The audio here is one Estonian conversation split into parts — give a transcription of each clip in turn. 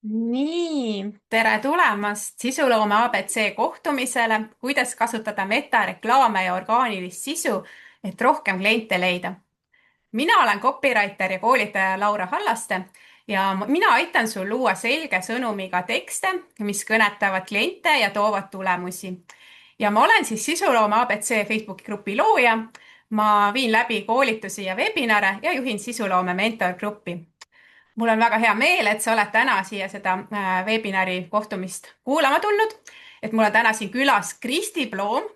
Nii, tere tulemast sisuloome ABC kohtumisele, kuidas kasutada metareklaame ja orgaanilist sisu, et rohkem kliente leida. Mina olen copywriter ja koolitaja Laura Hallaste ja mina aitan sul luua selge sõnumiga tekste, mis kõnetavad kliente ja toovad tulemusi. Ja ma olen siis sisuloome ABC Facebooki grupi looja. Ma viin läbi koolitusi ja webinare ja juhin sisuloome mentorgruppi. Mul on väga hea meel, et sa oled täna siia seda webinari kohtumist kuulama tulnud. Et mul on täna siin külas Kristi Ploom,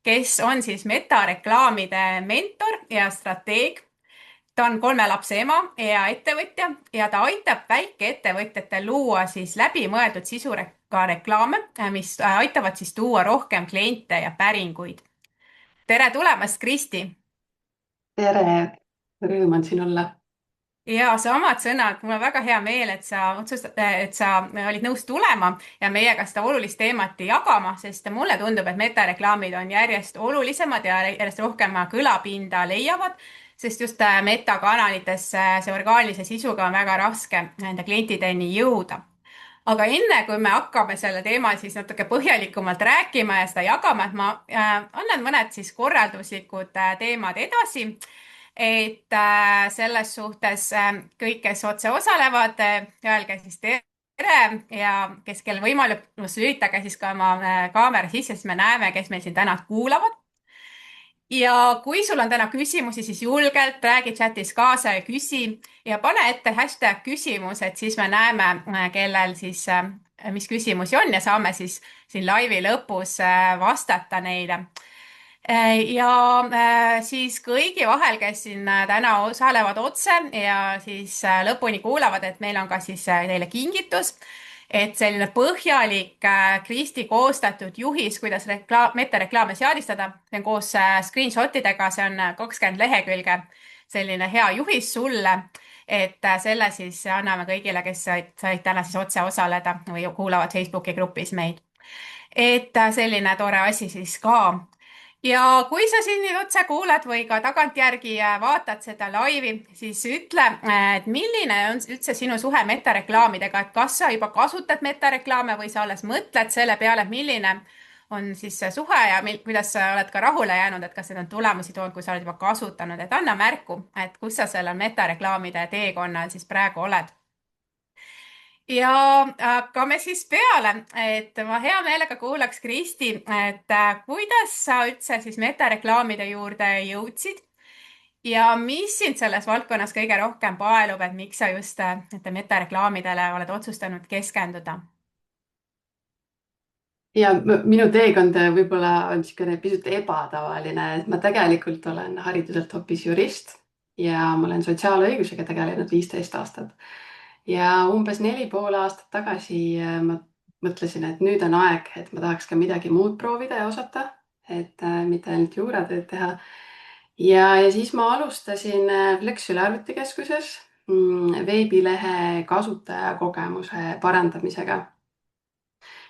kes on siis metareklaamide mentor ja strateeg. Ta on 3 lapse ema ja ettevõtja ja ta aitab väikeettevõtjatel luua siis läbimõeldud sisuga reklaame, mis aitavad siis tuua rohkem kliente ja päringuid. Tere tulemast, Kristi! tere, rõõm on siin olla. Ja samad sõnad, mul on väga hea meel, et sa olid nõus tulema ja meiega seda olulist teemat jagama, sest mulle tundub, et metareklaamid on järjest olulisemad ja järjest rohkem kõlapinda leiavad, sest just metakanalites see orgaanilise sisuga on väga raske nende klientideni jõuda. Aga enne, kui me hakkame selle teemal siis natuke põhjalikumalt rääkima ja seda jagama, et ma annan mõned siis korralduslikud teemad edasi. Et selles suhtes kõik, kes otse osalevad, öelge siis tere ja kes kel võimalus lülitage siis ka oma kaamera sisse, siis me näeme, kes meil siin täna kuulavad. Ja kui sul on täna küsimusi, siis julgelt räägi chatis kaasa ja küsi ja pane ette hashtag küsimus, et siis me näeme, kellel siis, mis küsimusi on ja saame siis siin laivi lõpus vastata neile. Ja siis kõigi vahel, kes siin täna osalevad otse ja siis lõpuni kuulavad, et meil on ka siis teile kingitus, et selline põhjalik Kristi koostatud juhis, kuidas metareklaame seadistada, see on koos screenshotidega, see on 20 lehekülge, selline hea juhis sulle, et selle siis anname kõigile, kes said täna siis otse osaleda või kuulavad Facebooki grupis meid. Et selline tore asi siis ka. Ja kui sa siin nüüd otse kuulad või ka tagantjärgi vaatad seda laivi, siis ütle, et milline on üldse sinu suhe metareklaamidega, et kas sa juba kasutad metareklaame või sa alles mõtled selle peale, et milline on siis see suhe ja kuidas sa oled ka rahule jäänud, et kas need on tulemusi toonud, kui sa oled juba kasutanud, et anna märku, et kus sa sellel metareklaamide teekonnal siis praegu oled. Ja hakkame siis peale, et ma hea meelega kuulaks, Kristi, et kuidas sa üldse siis metareklaamide juurde jõudsid ja mis sind selles valdkonnas kõige rohkem paelub, et miks sa just nende metareklaamidele oled otsustanud keskenduda? Ja minu teekond võib-olla on niisugune pisut ebatavaline, et ma tegelikult olen hariduselt hoopis jurist ja ma olen sotsiaalõigusega tegelenud 15 aastat. Ja umbes 4,5 aastat tagasi ma mõtlesin, et nüüd on aeg, et ma tahaks ka midagi muud proovida ja osata, et mitte ainult juuratööd teha. Ja siis ma alustasin Flexuli arvutikeskuses veebilehe kasutajakogemuse parandamisega.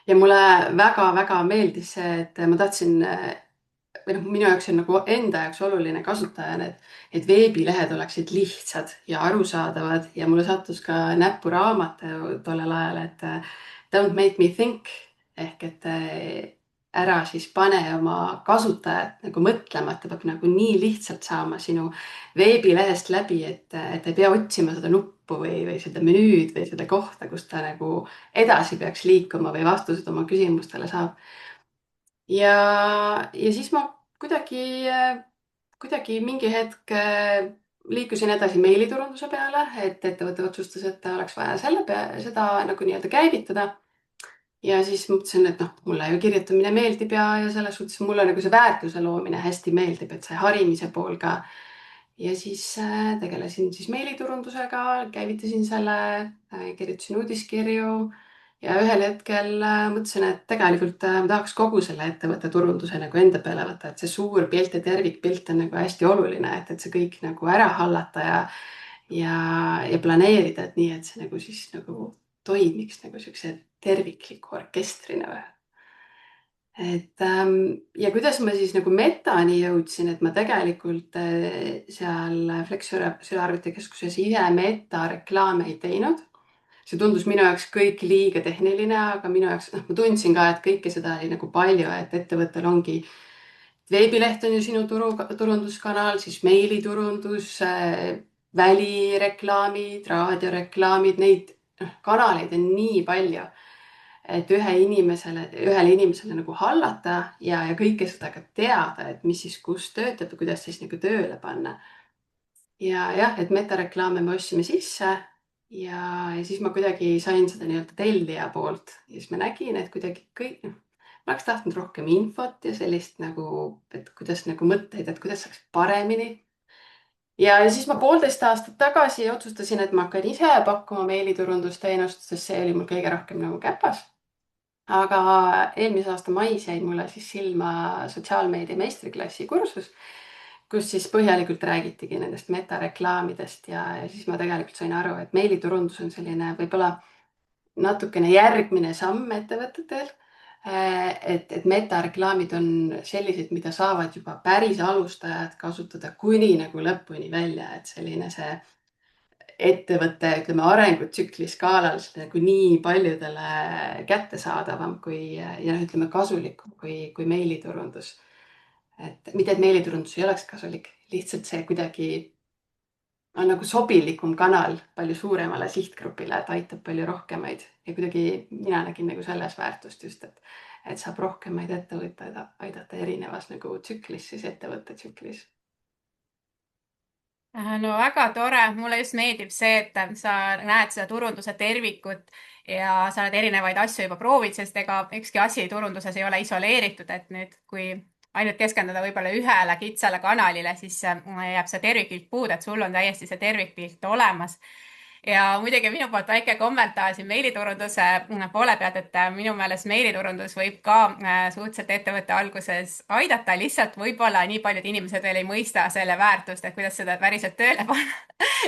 Ja mulle väga-väga meeldis see, et ma tahtsin või noh, minu jaoks on nagu enda jaoks oluline kasutajana, et veebilehed oleksid lihtsad ja arusaadavad ja mulle sattus ka näppu raamat tollel ajal, et Don't make me think ehk et ära siis pane oma kasutajat nagu mõtlema, et ta peab nagu nii lihtsalt saama sinu veebilehest läbi, et ei pea otsima seda nuppu või seda menüüd või seda kohta, kus ta nagu edasi peaks liikuma või vastused oma küsimustele saab. Ja siis ma kuidagi mingi hetk liikusin edasi meiliturunduse peale, et ettevõte otsustas, et oleks vaja seda nagu nii-öelda käivitada. Ja siis mõtlesin, et noh, mulle ju kirjutamine meeldib ja selles suhtes mulle nagu see väärtuse loomine hästi meeldib, et see harimise pool ka. Ja siis tegelesin siis meiliturundusega, käivitasin selle, kirjutasin uudiskirju ja ühel hetkel mõtlesin, et tegelikult ma tahaks kogu selle ettevõtte turunduse nagu enda peale võtta, et see suur pilt ja tervikpilt on nagu hästi oluline, et see kõik nagu ära hallata ja planeerida, et nii, et see nagu siis nagu toimiks nagu siukse tervikliku orkestrina või. Ja kuidas ma siis nagu metani jõudsin, et ma tegelikult seal Flexi arvutikeskuses ise metareklaame ei teinud. see tundus minu jaoks kõik liiga tehniline, aga minu jaoks, noh, ma tundsin ka, et kõike seda oli nagu palju, et ettevõttel ongi veebileht on ju sinu turunduskanal, siis meiliturundus, välireklaamid, raadioreklaamid, neid kanaleid on nii palju, et ühele inimesele nagu hallata ja kõike seda ka teada, et mis siis kus töötab ja kuidas siis nagu tööle panna. Ja jah, et metareklaame me ostsime sisse ja siis ma kuidagi sain seda nii-öelda tellija poolt ja siis ma nägin, et kuidagi kõik, noh, ma oleks tahtnud rohkem infot ja sellist nagu, et kuidas nagu mõtteid, et kuidas saaks paremini. Ja siis ma 1,5 aastat tagasi otsustasin, et ma hakkan ise pakkuma meiliturundusteenust, sest see oli mul kõige rohkem nagu käpas. Aga eelmise aasta mais jäi mulle siis silma sotsiaalmeedia meistriklassi kursus, kus siis põhjalikult räägitigi nendest metareklaamidest ja siis ma tegelikult sain aru, et meiliturundus on selline võib-olla natukene järgmine samm ettevõtetel. Et metareklaamid on sellised, mida saavad juba päris alustajad kasutada kuni nagu lõpuni välja, et selline see ettevõtte, ütleme, arengutsükli skaalal nagu nii paljudele kättesaadavam kui ja noh, ütleme kasulikum kui meiliturundus. Et mitte, et meiliturundus ei oleks kasulik, lihtsalt see kuidagi on nagu sobilikum kanal palju suuremale sihtgrupile, et aitab palju rohkemaid ja kuidagi mina nägin nagu selles väärtust just, et saab rohkemaid ettevõtteid aidata erinevas nagu tsüklis, siis ettevõtte tsüklis. No väga tore, mulle just meeldib see, et sa näed seda turunduse tervikut ja sa oled erinevaid asju juba proovinud, sest ega ükski asi turunduses ei ole isoleeritud, et nüüd, kui ainult keskenduda võib-olla ühele kitsale kanalile, siis jääb see tervikpilt puudu, et sul on täiesti see tervikpilt olemas. Ja muidugi minu poolt väike kommentaar siin meiliturunduse poole pealt, et minu meelest meiliturundus võib ka suhteliselt ettevõtte alguses aidata, lihtsalt võib-olla nii paljud inimesed veel ei mõista selle väärtust, et kuidas seda päriselt tööle panna.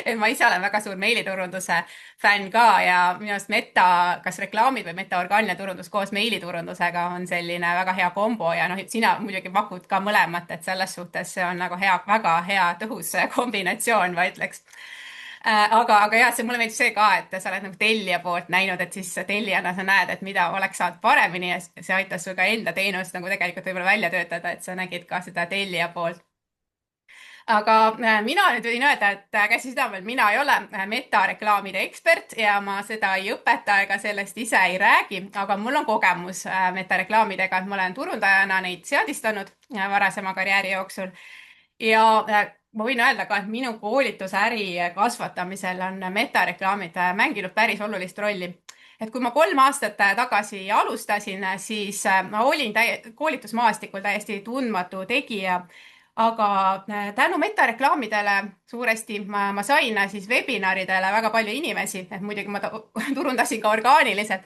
et ma ise olen väga suur meiliturunduse fänn ka ja minu arust kas reklaamid või orgaaniline turundus koos meiliturundusega on selline väga hea kombo ja noh, sina muidugi pakud ka mõlemat, et selles suhtes see on nagu hea, väga hea tõhus kombinatsioon, ma ütleks. Aga jah, mulle meeldib see ka, et sa oled nagu tellija poolt näinud, et siis tellijana sa näed, et mida oleks saanud paremini ja see aitas sul ka enda teenust nagu tegelikult võib-olla välja töötada, et sa nägid ka seda tellija poolt. Aga mina nüüd võin öelda, et käsi südamel, mina ei ole metareklaamide ekspert ja ma seda ei õpeta ega sellest ise ei räägi, aga mul on kogemus metareklaamidega, et ma olen turundajana neid seadistanud varasema karjääri jooksul ja ma võin öelda ka, et minu koolitusäri kasvatamisel on metareklaamid mänginud päris olulist rolli. Et kui ma 3 aastat tagasi alustasin, siis ma olin koolitusmaastikul täiesti tundmatu tegija, aga tänu metareklaamidele suuresti ma sain siis webinaridele väga palju inimesi, et muidugi ma turundasin ka orgaaniliselt,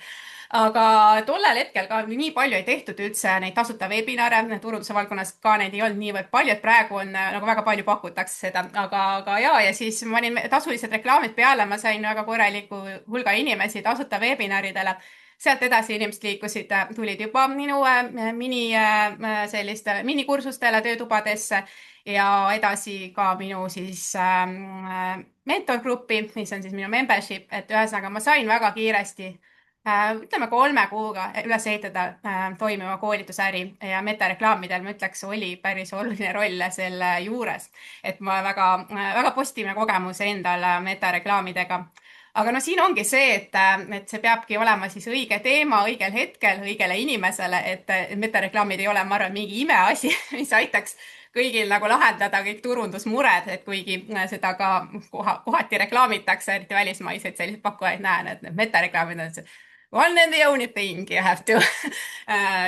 aga tollel hetkel ka nii palju ei tehtud üldse neid tasuta webinare, turunduse valdkonnas ka neid ei olnud niivõrd palju, et praegu on nagu väga palju pakutakse seda, aga ja siis ma panin tasulised reklaamid peale, ma sain väga korraliku hulga inimesi tasuta webinaridele. Sealt edasi inimesed liikusid, tulid juba minu selliste minikursustele töötubadesse ja edasi ka minu siis mentorgruppi, mis on siis minu membership, et ühesõnaga ma sain väga kiiresti ütleme 3 kuuga üles ehitada toimiva koolitusäri ja metareklaamidel, ma ütleks, oli päris oluline roll selle juures. Et ma väga positiivne kogemus endal metareklaamidega. Aga no siin ongi see, et see peabki olema siis õige teema õigel hetkel õigele inimesele, et metareklaamid ei ole, ma arvan, mingi imeasi, mis aitaks kõigil nagu lahendada kõik turundusmured, et kuigi seda ka kohati reklaamitakse, eriti välismaiseid selliseid pakkujaid näen, et need metareklaamid on one and the only thing you have to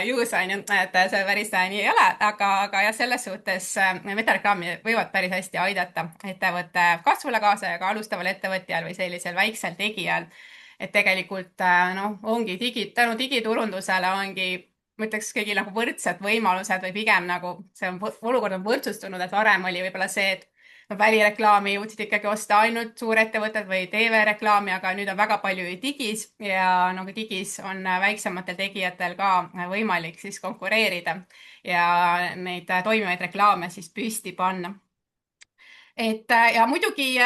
use on ju, et see päris nii ei ole, aga jah, selles suhtes metareklaamid võivad päris hästi aidata ettevõtte kasvule kaasa ja ka alustaval ettevõtjal või sellisel väiksel tegijal. Et tegelikult noh, ongi tänu digiturundusele ongi, ma ütleks, kõigil nagu võrdsed võimalused või pigem nagu see olukord on võrdsustunud, et varem oli võib-olla see, et välireklaami jõudsid ikkagi osta ainult suurettevõtted või TV-reklaami, aga nüüd on väga palju digis ja nagu digis on väiksematel tegijatel ka võimalik siis konkureerida ja neid toimivaid reklaame siis püsti panna. Ja muidugi,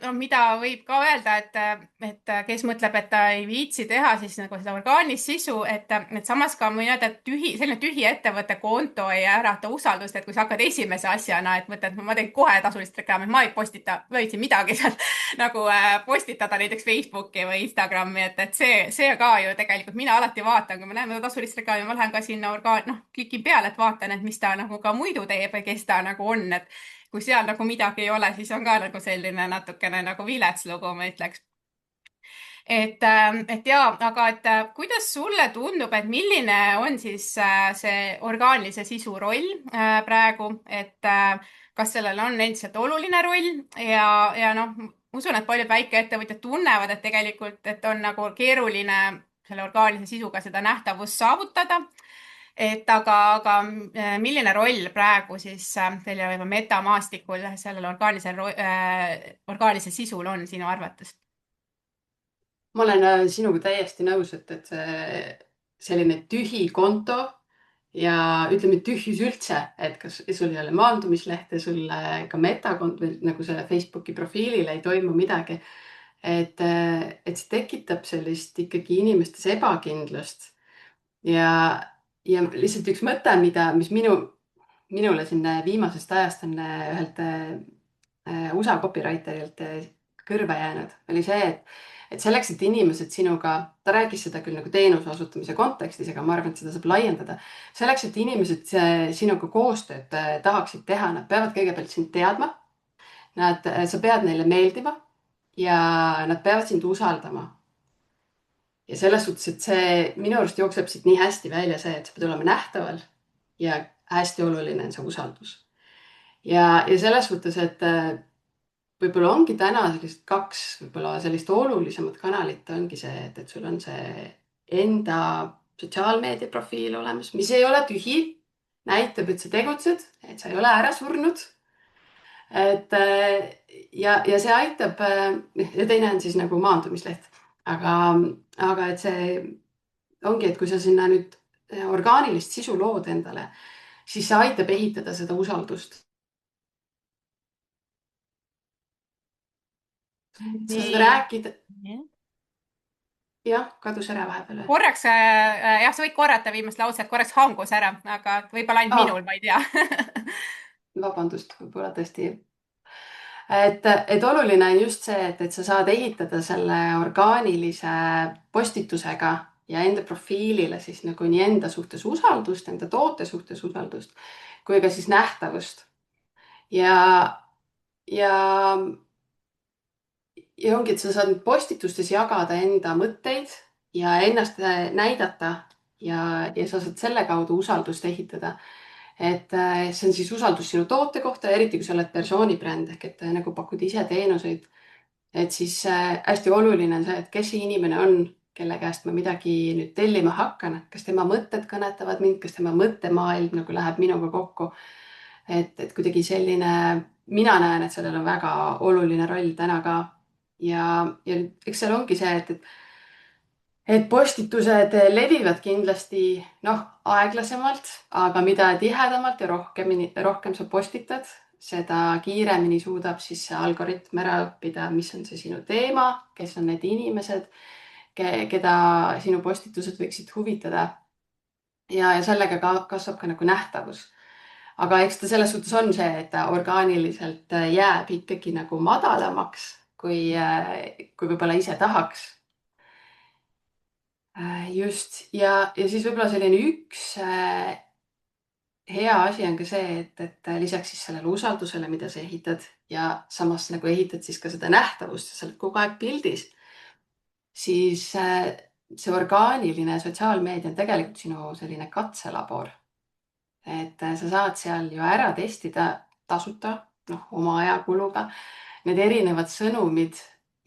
no mida võib ka öelda, et kes mõtleb, et ta ei viitsi teha siis nagu seda orgaanilist sisu, et samas ka ma öelda, et selline tühi ettevõtte konto ei ärata usaldust, et kui sa hakkad esimese asjana, et mõtled, ma teen kohe tasulist reklaami, ma ei postita, võitsin midagi seal nagu postitada näiteks Facebooki või Instagrami, et see ka ju tegelikult mina alati vaatan, kui me näeme tasulist reklaami, ma lähen ka sinna noh, klikin peale, et vaatan, et mis ta nagu ka muidu teeb või kes ta nagu on, et kui seal nagu midagi ei ole, siis on ka nagu selline natukene nagu vilets lugu, ma ütleks. Et jaa, aga kuidas sulle tundub, et milline on siis see orgaanilise sisu roll praegu, kas sellel on endiselt oluline roll ja noh, usun, et paljud väikeettevõtjad tunnevad, et tegelikult, et on nagu keeruline selle orgaanilise sisuga seda nähtavust saavutada. Aga milline roll praegu siis sellisel võib-olla metamaastikul sellel orgaanilisel sisul on sinu arvates? ma olen sinuga täiesti nõus, et see selline tühi konto ja ütleme tühjus üldse, et kas sul ei ole maandumislehte, sul ka metakont või nagu selle Facebooki profiilil ei toimu midagi. Et see tekitab sellist ikkagi inimestes ebakindlust ja, ja lihtsalt üks mõte, mis minule siin viimasest ajast on ühelt USA copywriterilt kõrva jäänud, oli see, et selleks, et inimesed sinuga, ta rääkis seda küll nagu teenuse osutamise kontekstis, aga ma arvan, et seda saab laiendada. selleks, et inimesed sinuga koostööd tahaksid teha, nad peavad kõigepealt sind teadma. Sa pead neile meeldima ja nad peavad sind usaldama. Ja selles suhtes, et see minu arust jookseb siit nii hästi välja see, et sa pead olema nähtaval ja hästi oluline on see usaldus. Ja selles suhtes, et võib-olla ongi täna sellised kaks võib-olla sellist olulisemat kanalit ongi see, et sul on see enda sotsiaalmeedia profiil olemas, mis ei ole tühi, näitab, et sa tegutsed, et sa ei ole ära surnud. Ja see aitab ja teine on siis nagu maandumisleht, aga et see ongi, et kui sa sinna nüüd orgaanilist sisu lood endale, siis see aitab ehitada seda usaldust. Sa saad nii. rääkida. Jah, kadus ära vahepeal või? Korraks, jah, sa võid korrata viimast lauset, korraks hangus ära, aga võib-olla ainult minul, ma ei tea. Vabandust, võib-olla tõesti. Et oluline on just see, et sa saad ehitada selle orgaanilise postitusega ja enda profiilile siis nagu nii enda suhtes usaldust, enda toote suhtes usaldust, kui ka siis nähtavust. Ja, ja ongi, et sa saad postitustes jagada enda mõtteid ja ennast näidata ja sa saad selle kaudu usaldust ehitada. Et see on siis usaldus sinu toote kohta, eriti kui sa oled persoonibränd ehk et nagu pakud ise teenuseid. Et siis hästi oluline on see, et kes see inimene on, kelle käest ma midagi nüüd tellima hakkan, kas tema mõtted kõnetavad mind, kas tema mõttemaailm nagu läheb minuga kokku. Et kuidagi selline, mina näen, et sellel on väga oluline roll täna ka. Ja eks seal ongi see, et postitused levivad kindlasti noh, aeglasemalt, aga mida tihedamalt ja rohkem sa postitad, seda kiiremini suudab siis see algoritm ära õppida, mis on see sinu teema, kes on need inimesed, keda sinu postitused võiksid huvitada. Ja sellega kasvab ka nagu nähtavus. Aga eks ta selles suhtes on see, et ta orgaaniliselt jääb ikkagi nagu madalamaks, kui võib-olla ise tahaks. Just ja siis võib-olla selline üks hea asi on ka see, et lisaks siis sellele usaldusele, mida sa ehitad ja samas nagu ehitad siis ka seda nähtavust ja sa oled kogu aeg pildis, siis see orgaaniline sotsiaalmeedia on tegelikult sinu selline katselabor. Et sa saad seal ju ära testida tasuta, noh, oma ajakuluga need erinevad sõnumid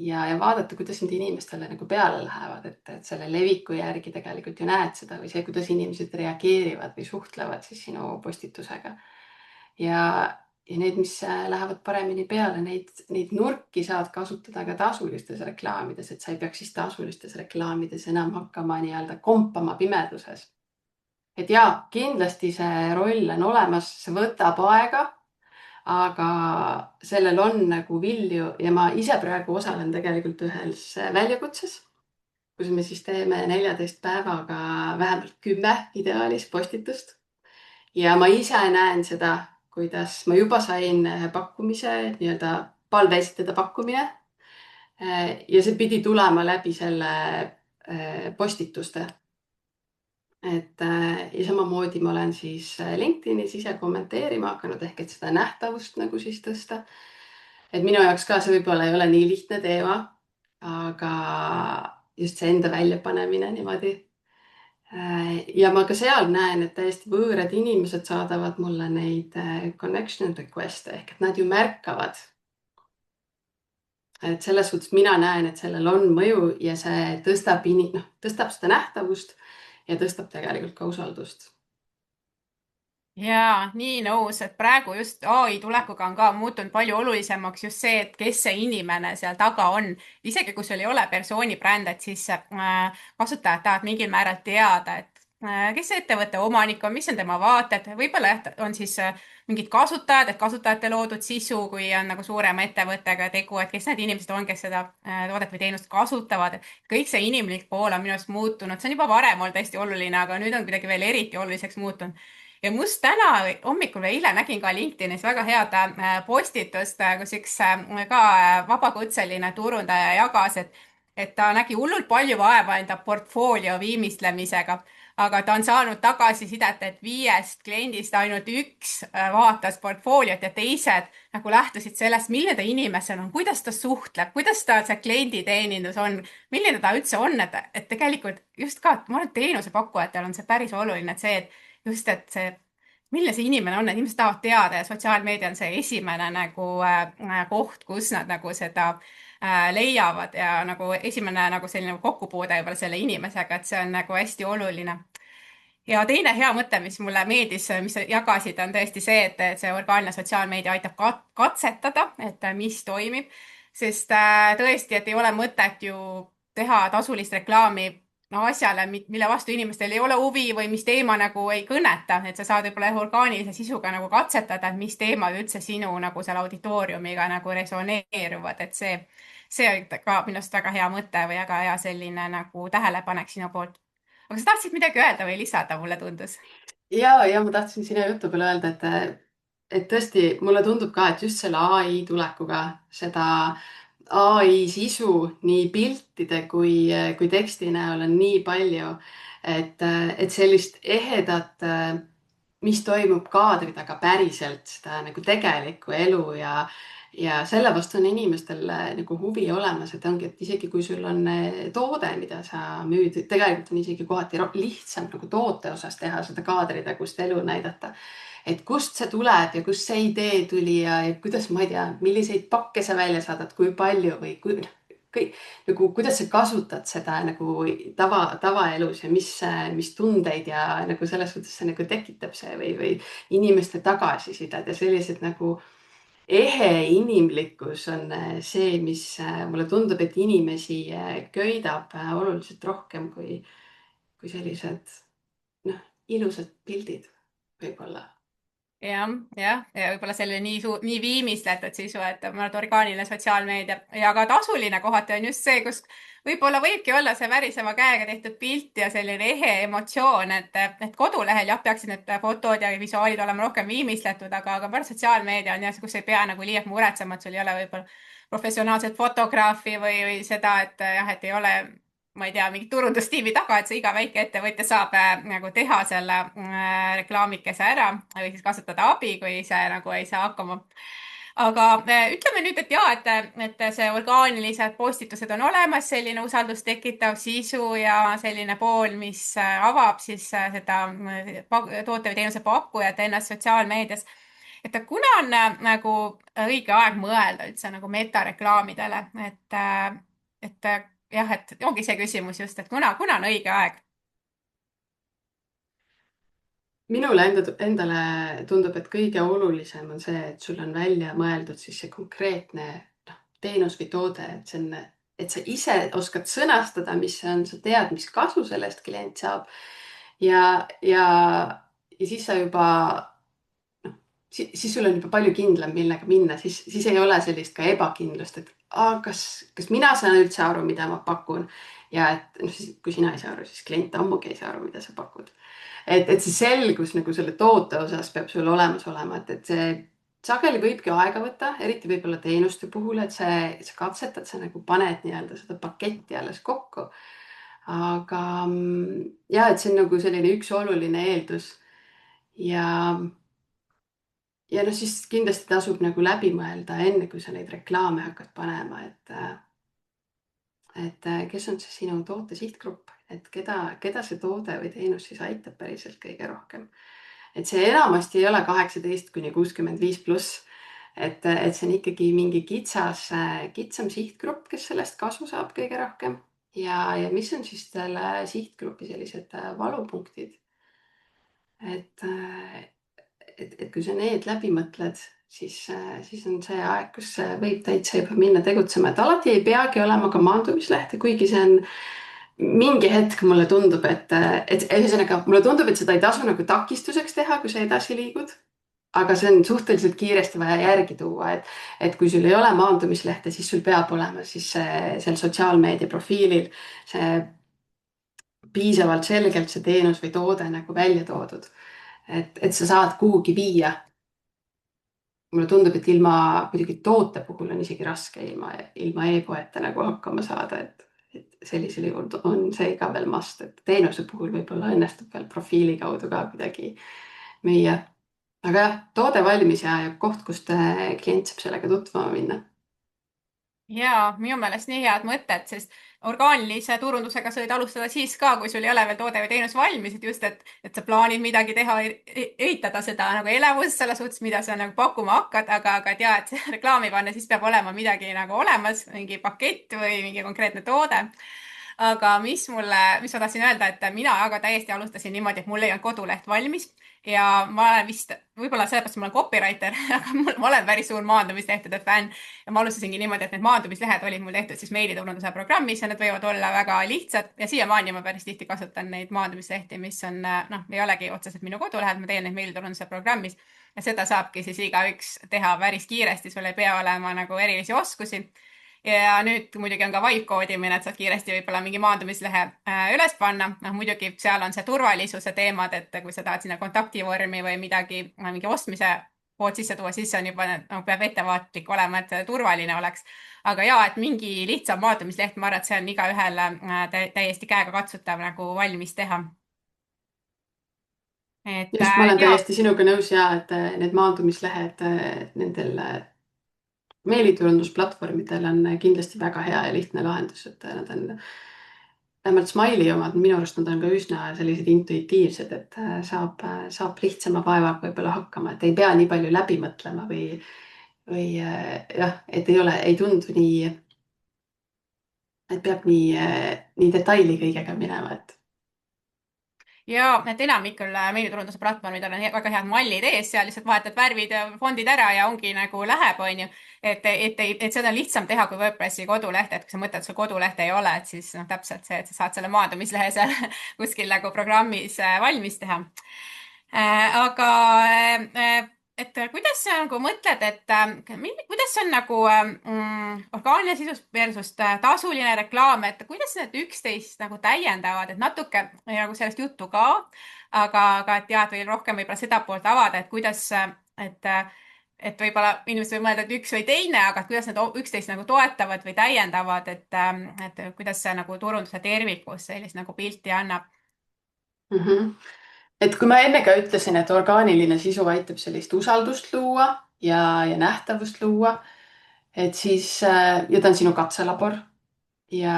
ja vaadata, kuidas need inimestele nagu peale lähevad, et selle leviku järgi tegelikult ju näed seda või see, kuidas inimesed reageerivad või suhtlevad siis sinu postitusega. Ja need, mis lähevad paremini peale, neid nurki saad kasutada ka tasulistes reklaamides, et sa ei peaks siis tasulistes reklaamides enam hakkama nii-öelda kompama pimeduses. Et jaa, kindlasti see roll on olemas, see võtab aega, aga sellel on nagu vilju ja ma ise praegu osalen tegelikult ühes väljakutses, kus me siis teeme 14 päevaga vähemalt 10 ideaalis postitust. ja ma ise näen seda, kuidas ma juba sain pakkumise, nii-öelda palve esitada pakkumine. ja see pidi tulema läbi selle postituste. ja samamoodi ma olen siis LinkedInis ise kommenteerima hakanud ehk et seda nähtavust nagu siis tõsta. et minu jaoks ka see võib-olla ei ole nii lihtne teema, aga just see enda väljapanemine niimoodi. ja ma ka seal näen, et täiesti võõrad inimesed saadavad mulle neid connection request'e ehk et nad ju märkavad. et selles suhtes mina näen, et sellel on mõju ja see tõstab tõstab seda nähtavust ja tõstab tegelikult ka usaldust. jaa, nii nõus, et praegu just ai tulekuga on ka muutunud palju olulisemaks just see, et kes see inimene seal taga on. isegi kui sul ei ole persooni bränd, et siis kasutajad tahavad mingil määral teada, et kes see ettevõtte omanik on, mis on tema vaated, võib-olla jah, on siis mingid kasutajad, et kasutajate loodud sisu, kui on nagu suurema ettevõttega tegu, et kes need inimesed on, kes seda toodet või teenust kasutavad. kõik see inimlik pool on minu arust muutunud, see on juba varem olnud hästi oluline, aga nüüd on kuidagi veel eriti oluliseks muutunud. Ja must täna hommikul või eile nägin ka LinkedInis väga head postitust, kus üks ka vabakutseline turundaja jagas, et ta nägi hullult palju vaeva enda portfoolio viimistlemisega, aga ta on saanud tagasisidet, et 5 kliendist ainult üks vaatas portfooliot ja teised nagu lähtusid sellest, milline ta inimesena on, kuidas ta suhtleb, kuidas ta see klienditeenindus on, milline ta üldse on, et tegelikult just ka, ma arvan, et teenusepakkujatel on see päris oluline, et see, et just, et see, milline see inimene on, et inimesed tahavad teada ja sotsiaalmeedia on see esimene nagu koht, kus nad nagu seda leiavad ja nagu esimene nagu selline kokkupuude võib-olla selle inimesega, et see on nagu hästi oluline. ja teine hea mõte, mis mulle meeldis, mis sa jagasid, on tõesti see, et see orgaaniline sotsiaalmeedia aitab katsetada, et mis toimib, sest tõesti, et ei ole mõtet ju teha tasulist reklaami no asjale, mille vastu inimestel ei ole huvi või mis teema nagu ei kõneta, et sa saad võib-olla orgaanilise sisuga nagu katsetada, et mis teemad üldse sinu nagu selle auditooriumiga nagu resoneeruvad, et see on ka minu arust väga hea mõte või väga hea selline nagu tähelepanek sinu poolt. aga sa tahtsid midagi öelda või lisada, mulle tundus? ja ma tahtsin sinu jutu peale öelda, et tõesti mulle tundub ka, et just selle ai tulekuga seda ai sisu nii piltide kui teksti näol on nii palju, et sellist ehedat, mis toimub kaadri taga päriselt, seda nagu tegelikku elu ja selle vastu on inimestel nagu huvi olemas, et ongi, et isegi kui sul on toode, mida sa müüd, tegelikult on isegi kohati lihtsam nagu toote osas teha seda kaadritagust elu näidata. et kust see tuleb ja kust see idee tuli ja kuidas, ma ei tea, milliseid pakke sa välja saadad, kui palju või kõik nagu, kuidas sa kasutad seda nagu tavaelus ja mis tundeid ja nagu selles suhtes see nagu tekitab see või inimeste tagasisidet ja sellised nagu ehe inimlikkus on see, mis mulle tundub, et inimesi köidab oluliselt rohkem kui sellised ilusad pildid võib-olla. ja võib-olla selle nii viimistletud sisu, et ma arvan, et orgaaniline sotsiaalmeedia ja ka tasuline kohati on just see, kus võib-olla võibki olla see väriseva käega tehtud pilt ja selline ehe emotsioon, et kodulehel jah, peaksid need fotod ja visuaalid olema rohkem viimistletud, aga ma arvan, sotsiaalmeedia on jah, kus ei pea nagu liialt muretsema, et sul ei ole võib-olla professionaalset fotograafi või seda, et jah, et ei ole ma ei tea, mingit turundustiimi taga, et see iga väike ettevõtja saab nagu teha selle reklaamikese ära või siis kasutada abi, kui ise nagu ei saa hakkama. aga ütleme nüüd, et jaa, et see orgaanilised postitused on olemas, selline usaldust tekitav sisu ja selline pool, mis avab siis seda toote või teenuse pakkujat ennast sotsiaalmeedias. et kuna on nagu õige aeg mõelda üldse nagu metareklaamidele, et jah, et ongi see küsimus just, et kuna on õige aeg? minule endale tundub, et kõige olulisem on see, et sul on välja mõeldud siis see konkreetne teenus või toode, et see on, et sa ise oskad sõnastada, mis see on, sa tead, mis kasu sellest klient saab ja siis sa juba siis sul on juba palju kindlam, millega minna, siis ei ole sellist ka ebakindlust, et kas mina saan üldse aru, mida ma pakun. Ja et noh, siis kui sina ei saa aru, siis klient ammugi ei saa aru, mida sa pakud. Et see selgus nagu selle toote osas peab sul olemas olema, et see sageli võibki aega võtta, eriti võib-olla teenuste puhul, et sa katsetad, sa nagu paned nii-öelda seda paketti alles kokku. Aga ja, et see on nagu selline üks oluline eeldus ja noh, siis kindlasti tasub nagu läbi mõelda, enne kui sa neid reklaame hakkad panema, et kes on see sinu toote sihtgrupp, et keda see toode või teenus siis aitab päriselt kõige rohkem. Et see enamasti ei ole 18–65+. Et see on ikkagi mingi kitsam sihtgrupp, kes sellest kasu saab kõige rohkem. Ja mis on siis selle sihtgrupi sellised valupunktid? et, et kui sa need läbi mõtled, siis on see aeg, kus võib täitsa juba minna tegutsema, et alati ei peagi olema ka maandumislehte, kuigi see on mingi hetk mulle tundub, et ühesõnaga mulle tundub, et seda ei tasu nagu takistuseks teha, kui sa edasi liigud. Aga see on suhteliselt kiiresti vaja järgi tuua, et kui sul ei ole maandumislehte, siis sul peab olema siis seal sotsiaalmeedia profiilil see piisavalt selgelt see teenus või toode nagu välja toodud, et sa saad kuhugi viia. Mulle tundub, et muidugi toote puhul on isegi raske ilma e-poeta nagu hakkama saada, et sellisel juhul on see ka veel must, et teenuse puhul võib-olla õnnestub veel profiili kaudu ka kuidagi müüa. Aga jah, toode valmis ja koht, kust klient saab sellega tutvuma minna. ja minu meelest nii head mõtted, sest orgaanilise turundusega sa võid alustada siis ka, kui sul ei ole veel toode või teenus valmis, et just, et sa plaanid midagi teha, ehitada seda nagu elevust selles suhtes, mida sa nagu pakkuma hakkad, aga et ja, et reklaami panna, siis peab olema midagi nagu olemas, mingi pakett või mingi konkreetne toode. aga mis ma tahtsin öelda, et mina aga täiesti alustasin niimoodi, et mul ei olnud koduleht valmis ja ma olen vist, võib-olla sellepärast ma olen copywriter, aga ma olen päris suur maandumislehtede fänn ja ma alustasingi niimoodi, et need maandumislehed olid mul tehtud siis meiliturunduse programmis ja need võivad olla väga lihtsad ja siiamaani ma päris tihti kasutan neid maandumislehti, mis on noh, ei olegi otseselt minu kodulehed, ma teen neid meiliturunduse programmis ja seda saabki siis igaüks teha päris kiiresti, sul ei pea olema nagu erilisi oskusi ja nüüd muidugi on ka vibe koodimine, et saad kiiresti võib-olla mingi maandumislehe üles panna. noh, muidugi seal on see turvalisuse teemad, et kui sa tahad sinna kontaktivormi või midagi, mingi ostmise pood sisse tuua, siis on juba, no, peab ettevaatlik olema, et turvaline oleks. aga ja, et mingi lihtsam maandumisleht, ma arvan, et see on igaühele täiesti käegakatsutav nagu valmis teha. et Just, ma olen ja täiesti sinuga nõus ja et need maandumislehed nendel meiliturundusplatvormidel on kindlasti väga hea ja lihtne lahendus, et nad on, vähemalt Smile'i omad, minu arust nad on ka üsna sellised intuitiivsed, et saab lihtsama vaevaga võib-olla hakkama, et ei pea nii palju läbi mõtlema või jah, et ei tundu nii, et peab nii detaili kõigega minema, et et enamikul meiliturunduse platvormidel on väga head mallid ees, seal lihtsalt vahetad värvid ja fondid ära ja ongi nagu läheb, onju. et seda on lihtsam teha kui WordPressi koduleht, et kui sa mõtled, sul kodulehte ei ole, et siis noh, täpselt see, et sa saad selle maandumislehe seal kuskil nagu programmis valmis teha. aga et kuidas sa nagu mõtled, et kuidas see on nagu orgaaniline sisus versus tasuline reklaam, et kuidas need üksteist nagu täiendavad, et natuke nagu sellest juttu ka, aga et ja, et veel rohkem võib-olla seda poolt avada, et kuidas, et et võib-olla inimesed võivad mõelda, et üks või teine, aga et kuidas need üksteist nagu toetavad või täiendavad, et kuidas see nagu turunduse tervikus sellist nagu pilti annab. mm. -hmm. Et kui ma enne ka ütlesin, et orgaaniline sisu aitab sellist usaldust luua ja nähtavust luua, et siis ja ta on sinu katselabor ja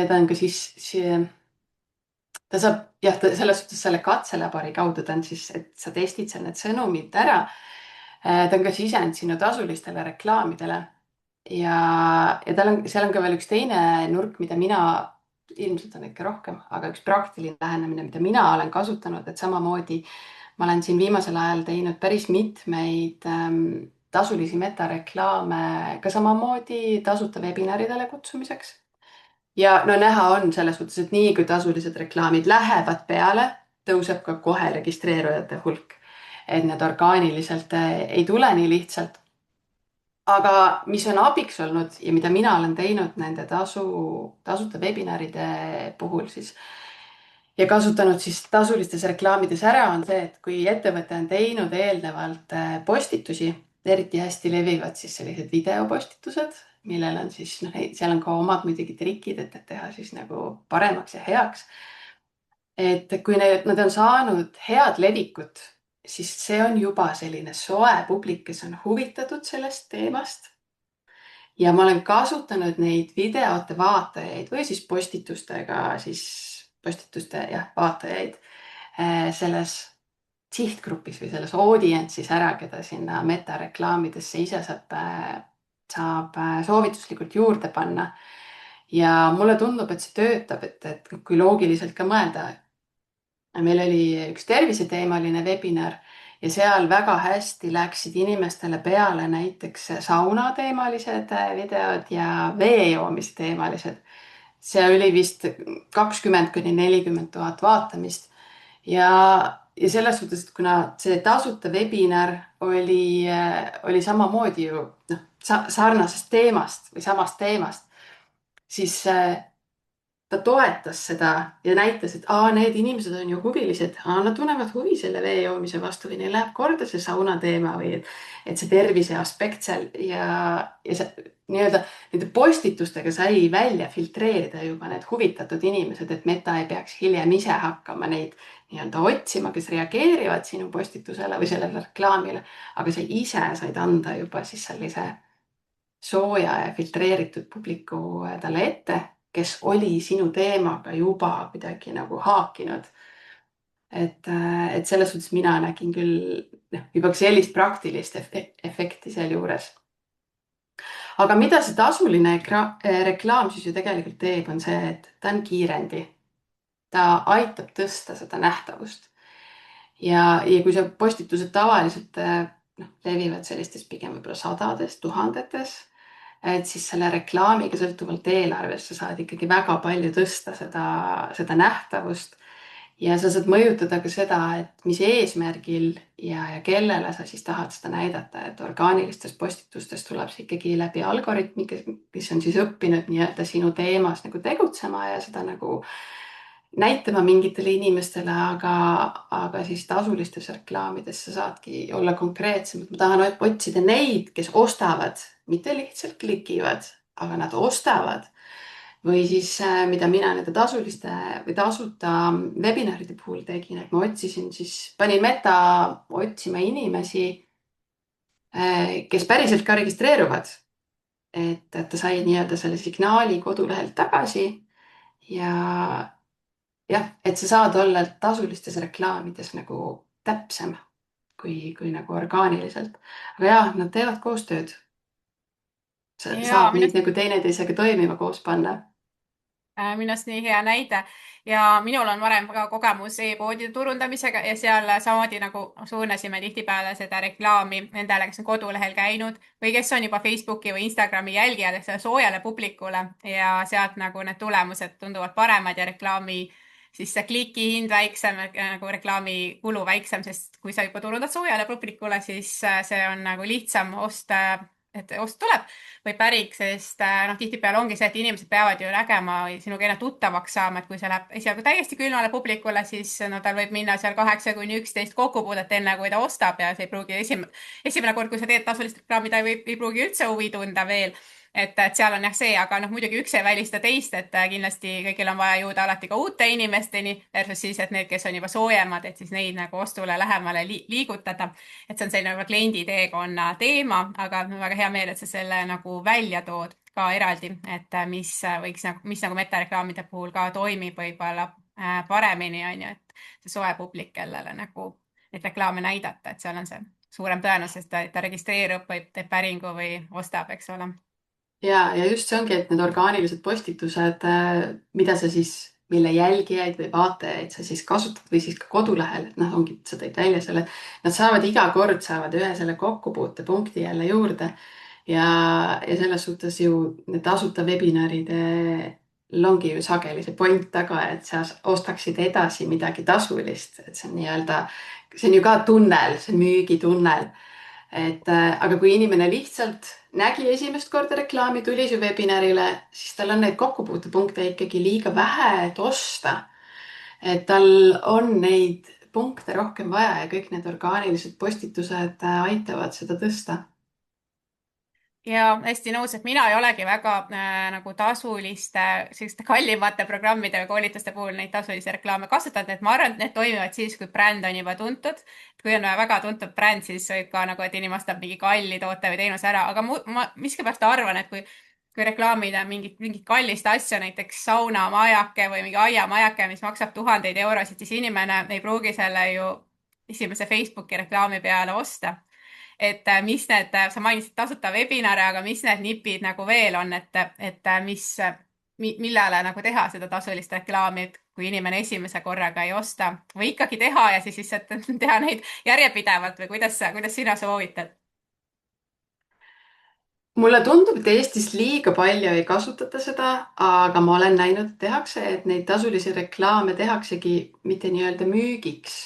ta on ka siis ta saab jah, selles suhtes selle katselabori kaudu ta on siis, et sa testid seal need sõnumid ära. ta on ka sisend sinu tasulistele reklaamidele ja seal on ka veel üks teine nurk, mida mina, ilmselt on ikka rohkem, aga üks praktiline lähenemine, mida mina olen kasutanud, et samamoodi ma olen siin viimasel ajal teinud päris mitmeid tasulisi metareklaame ka samamoodi tasuta webinaridele kutsumiseks. Ja no näha on selles suhtes, et nii kui tasulised reklaamid lähevad peale, tõuseb ka kohe registreerujate hulk. et need orgaaniliselt ei tule nii lihtsalt. aga mis on abiks olnud ja mida mina olen teinud nende tasuta webinaride puhul siis ja kasutanud siis tasulistes reklaamides ära, on see, et kui ettevõte on teinud eelnevalt postitusi, eriti hästi levivad siis sellised videopostitused, millel on siis noh, seal on ka omad muidugi trikid, et teha siis nagu paremaks ja heaks. et kui nad on saanud head levikut, siis see on juba selline soe publik, kes on huvitatud sellest teemast. ja ma olen kasutanud neid videote vaatajaid või siis postituste jah, vaatajaid selles sihtgrupis või selles audience'is ära, keda sinna metareklaamidesse ise saab soovituslikult juurde panna. ja mulle tundub, et see töötab, et kui loogiliselt ka mõelda. meil oli üks terviseteemaline webinar ja seal väga hästi läksid inimestele peale näiteks saunateemalised videod ja vee joomise teemalised. see oli vist 20 000 – 40 000 vaatamist ja selles suhtes, et kuna see tasuta webinar oli samamoodi ju noh, sarnasest teemast või samast teemast, siis ta toetas seda ja näitas, et need inimesed on ju huvilised, nad tunnevad huvi selle vee joomise vastu või neil läheb korda see sauna teema või et see tervise aspekt seal ja see nii-öelda nende postitustega sai välja filtreerida juba need huvitatud inimesed, et Meta ei peaks hiljem ise hakkama neid nii-öelda otsima, kes reageerivad sinu postitusele või sellele reklaamile, aga sa ise said anda juba siis sellise sooja ja filtreeritud publiku talle ette, kes oli sinu teemaga juba kuidagi nagu haakinud. et selles suhtes mina nägin küll juba sellist praktilist efekti sealjuures. aga mida see tasuline reklaam siis ju tegelikult teeb, on see, et ta on kiirendi. ta aitab tõsta seda nähtavust. ja kui see postitused tavaliselt levivad sellistes pigem võib-olla sadades, tuhandetes, et siis selle reklaamiga sõltuvalt eelarvest sa saad ikkagi väga palju tõsta seda nähtavust. ja sa saad mõjutada ka seda, et mis eesmärgil ja kellele sa siis tahad seda näidata, et orgaanilistest postitustest tuleb see ikkagi läbi algoritmi, kes on siis õppinud nii-öelda sinu teemas nagu tegutsema ja seda nagu näitama mingitele inimestele, aga siis tasulistes reklaamides sa saadki olla konkreetsem, et ma tahan otsida neid, kes ostavad, mitte lihtsalt klikivad, aga nad ostavad. või siis, mida mina nende tasuliste või tasuta webinaride puhul tegin, et ma otsisin siis, panin Meta otsima inimesi, kes päriselt ka registreeruvad. et ta sai nii-öelda selle signaali kodulehelt tagasi ja jah, et sa saad olla tasulistes reklaamides nagu täpsem kui nagu orgaaniliselt. aga jah, nad teevad koostööd. ja saab neid nagu teineteisega toimima koos panna. minu arust nii hea näide ja minul on varem ka kogemus e-poodide turundamisega ja seal samamoodi nagu suunasime tihtipeale seda reklaami nendele, kes on kodulehel käinud või kes on juba Facebooki või Instagrami jälgijad ehk sellele soojale publikule ja sealt nagu need tulemused tunduvad paremad ja reklaami siis see klikihind väiksem, nagu reklaami kulu väiksem, sest kui sa juba turundad soojale publikule, siis see on nagu lihtsam osta, et ost tuleb või pärik, sest tihtipeale ongi see, et inimesed peavad ju nägema või sinuga enne tuttavaks saama, et kui see läheb esialgu täiesti külmale publikule, siis no tal võib minna seal 8–11 kokkupuudet enne, kui ta ostab ja see ei pruugi esimene kord, kui sa teed tasulist reklaami, ta ei pruugi üldse huvi tunda veel. et seal on jah see, aga muidugi üks ei välista teist, et kindlasti kõigil on vaja jõuda alati ka uute inimesteni versus siis, et need, kes on juba soojemad, et siis neid nagu ostule lähemale liigutada. et see on selline võib-olla kliendi teekonna teema, aga väga hea meel, et sa selle nagu välja tood ka eraldi, et mis võiks mis nagu metareklaamide puhul ka toimib võib-olla paremini on ju, et see soe publik, kellele nagu neid reklaame näidata, et seal on see suurem tõenäosus, et ta registreerub või teeb päringu või ostab, eks ole. ja just see ongi, et need orgaanilised postitused, mida sa siis, mille jälgijaid või vaatajaid sa siis kasutad või siis ka kodulehel, et noh, ongi, sa tõid välja selle, nad saavad iga kord saavad ühe selle kokkupuutepunkti jälle juurde ja selles suhtes ju need tasuta webinaride ongi ju sageli see point taga, et sa ostaksid edasi midagi tasulist, et see on nii-öelda, see on ju ka tunnel, see müügitunnel. et aga kui inimene lihtsalt nägi esimest korda reklaami, tuli su webinarile, siis tal on neid kokkupuutepunkte ikkagi liiga vähe, et osta. et tal on neid punkte rohkem vaja ja kõik need orgaanilised postitused aitavad seda tõsta. ja hästi nõus, et mina ei olegi väga nagu tasuliste, selliste kallimate programmide või koolituste puhul neid tasulisi reklaame kasutanud, et ma arvan, et need toimivad siis, kui bränd on juba tuntud. kui on väga tuntud bränd, siis võib ka nagu, et inimene ostab mingi kalli toote või teenuse ära, aga ma miskipärast arvan, et kui reklaamida mingit kallist asja, näiteks saunamajake või mingi aiamajake, mis maksab tuhandeid eurosid, siis inimene ei pruugi selle ju esimese Facebooki reklaami peale osta. Et mis need, sa mainisid tasuta webinare, aga mis need nipid nagu veel on, et millele nagu teha seda tasulist reklaami, et kui inimene esimese korraga ei osta või ikkagi teha ja siis lihtsalt teha neid järjepidevalt või kuidas sina soovitad? mulle tundub, et Eestis liiga palju ei kasutata seda, aga ma olen näinud, et tehakse, et neid tasulisi reklaame tehaksegi mitte nii-öelda müügiks,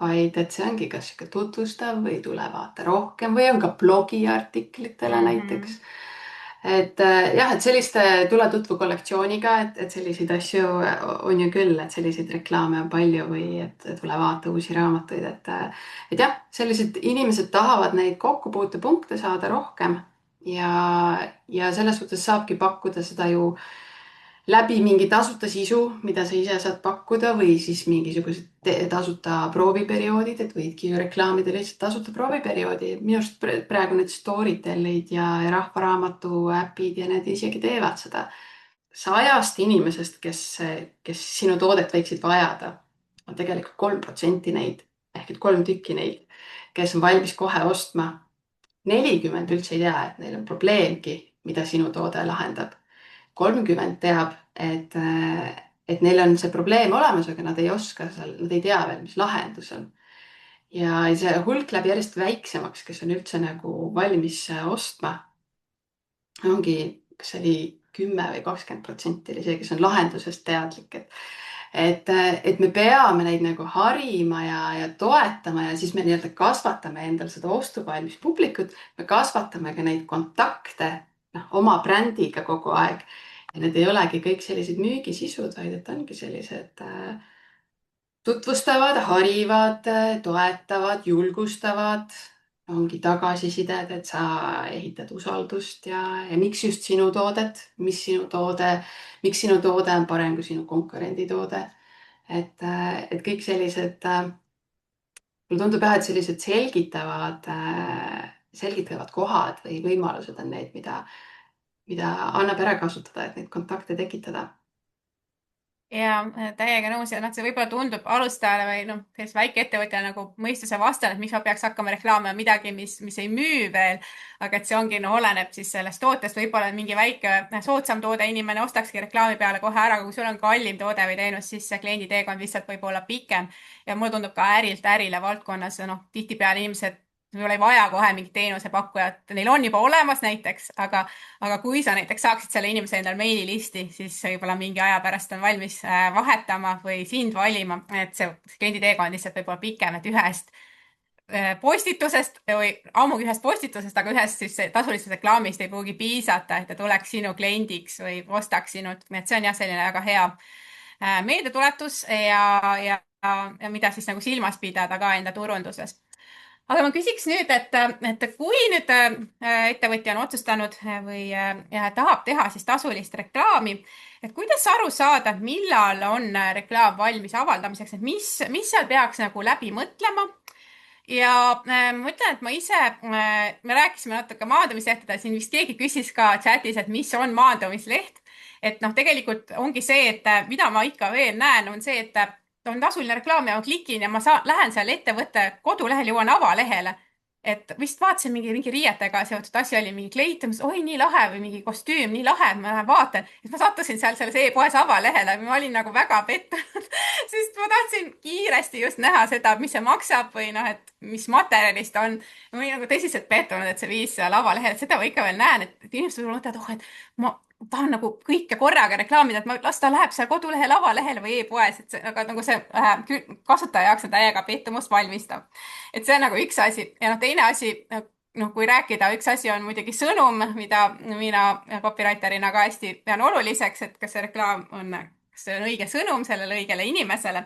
vaid et see ongi kas sihuke tutvustav või tule vaata rohkem või on ka blogiartiklitele näiteks. et jah, et selliste tule tutvu kollektsiooniga, et selliseid asju on ju küll, et selliseid reklaame on palju või et tule vaata uusi raamatuid, et jah, sellised inimesed tahavad neid kokkupuutepunkte saada rohkem ja selles suhtes saabki pakkuda seda ju läbi mingi tasuta sisu, mida sa ise saad pakkuda või siis mingisugused tasuta prooviperioodid, et võidki ju reklaamida lihtsalt tasuta prooviperioodi. minu arust praegu need Storytelid ja Rahvaraamatu äpid ja need isegi teevad seda. 100 inimesest, kes sinu toodet võiksid vajada, on tegelikult 3% neid ehk et 3 tükki neid, kes on valmis kohe ostma. 40 üldse ei tea, et neil on probleemgi, mida sinu toode lahendab. 30 teab, et neil on see probleem olemas, aga nad ei oska seal, nad ei tea veel, mis lahendus on. ja see hulk läheb järjest väiksemaks, kes on üldse nagu valmis ostma. ongi, kas see oli 10 või 20% oli see, kes on lahendusest teadlik, et me peame neid nagu harima ja toetama ja siis me nii-öelda kasvatame endal seda ostuvalmis publikut. me kasvatame ka neid kontakte oma brändiga kogu aeg. ja need ei olegi kõik sellised müügisisud, vaid et ongi sellised tutvustavad, harivad, toetavad, julgustavad. ongi tagasisided, et sa ehitad usaldust ja miks just sinu toodet, miks sinu toode on parem kui sinu konkurendi toode. et kõik sellised, mulle tundub jah, et sellised selgitavad kohad või võimalused on need, mida annab ära kasutada, et neid kontakte tekitada. ja täiega nõus ja noh, see võib-olla tundub alustajale või noh, sellise väikeettevõtjale nagu mõistuse vastane, et miks ma peaks hakkama reklaamima midagi, mis ei müü veel. aga et see ongi, no oleneb siis sellest tootest, võib-olla mingi väike soodsam toode, inimene ostakski reklaami peale kohe ära, aga kui sul on kallim toode või teenus, siis see kliendi teekond lihtsalt võib olla pikem. ja mulle tundub ka ärilt ärile valdkonnas, noh, tihtipeale inimesed võib-olla ei vaja kohe mingit teenusepakkujat, neil on juba olemas näiteks, aga kui sa näiteks saaksid selle inimese endale meililisti, siis võib-olla mingi aja pärast on valmis vahetama või sind valima, et see kliendi teekond lihtsalt võib olla pikem, et ühest postitusest või ammugi ühest postitusest, aga ühest siis tasulisest reklaamist ei pruugi piisata, et ta tuleks sinu kliendiks või ostaks sinult. et see on jah, selline väga hea meeldetuletus ja mida siis nagu silmas pidada ka enda turunduses. aga ma küsiks nüüd, et kui nüüd ettevõtja on otsustanud või tahab teha siis tasulist reklaami, et kuidas aru saada, millal on reklaam valmis avaldamiseks, et mis seal peaks nagu läbi mõtlema. ja ma ütlen, et ma ise, me rääkisime natuke maandumislehtedel, siin vist keegi küsis ka chatis, et mis on maandumisleht. et noh, tegelikult ongi see, et mida ma ikka veel näen, on see, et on tasuline reklaam ja ma klikin ja lähen seal ettevõtte kodulehel, jõuan avalehele. et vist vaatasin mingi riietega seotud asi oli, mingi kleit, oi nii lahe või mingi kostüüm, nii lahe, ma lähen vaatan. et ma sattusin seal selles e-poes avalehele, ma olin nagu väga pettunud sest ma tahtsin kiiresti just näha seda, mis see maksab või noh, et mis materjalist on. ma olin nagu tõsiselt pettunud, et see viis seal avalehele, seda ma ikka veel näen, et inimesed võib-olla mõtlevad, oh, et ma tahan nagu kõike korraga reklaamida, et las ta läheb seal kodulehel, avalehel või e-poes, et see, aga nagu see kasutaja jaoks on täiega pettumust valmistav. et see on nagu üks asi ja noh, teine asi, noh, kui rääkida, üks asi on muidugi sõnum, mida mina copywriter'ina ka hästi pean oluliseks, et kas see reklaam on, kas see on õige sõnum sellele õigele inimesele,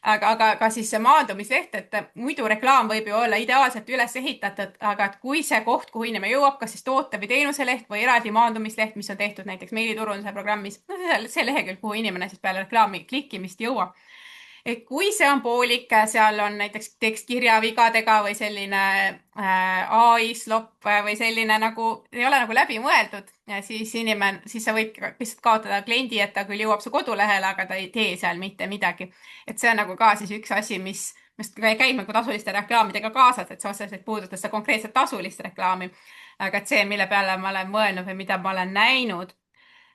aga ka siis see maandumisleht, et muidu reklaam võib ju olla ideaalselt üles ehitatud, aga et kui see koht, kuhu inimene jõuab, kas siis toote või teenuse leht või eraldi maandumisleht, mis on tehtud näiteks meiliturunduse programmis, no see lehekülg, kuhu inimene siis peale reklaami klikkimist jõuab, et kui see on poolik, seal on näiteks tekst kirjavigadega või selline ai slopp või selline nagu ei ole nagu läbimõeldud, siis inimene, siis sa võid lihtsalt kaotada kliendi, et ta küll jõuab su kodulehele, aga ta ei tee seal mitte midagi. et see on nagu ka siis üks asi, mis käib nagu tasuliste reklaamidega kaasas, et see otseselt puudutas seda konkreetset tasulist reklaami. aga et see, mille peale ma olen mõelnud või mida ma olen näinud,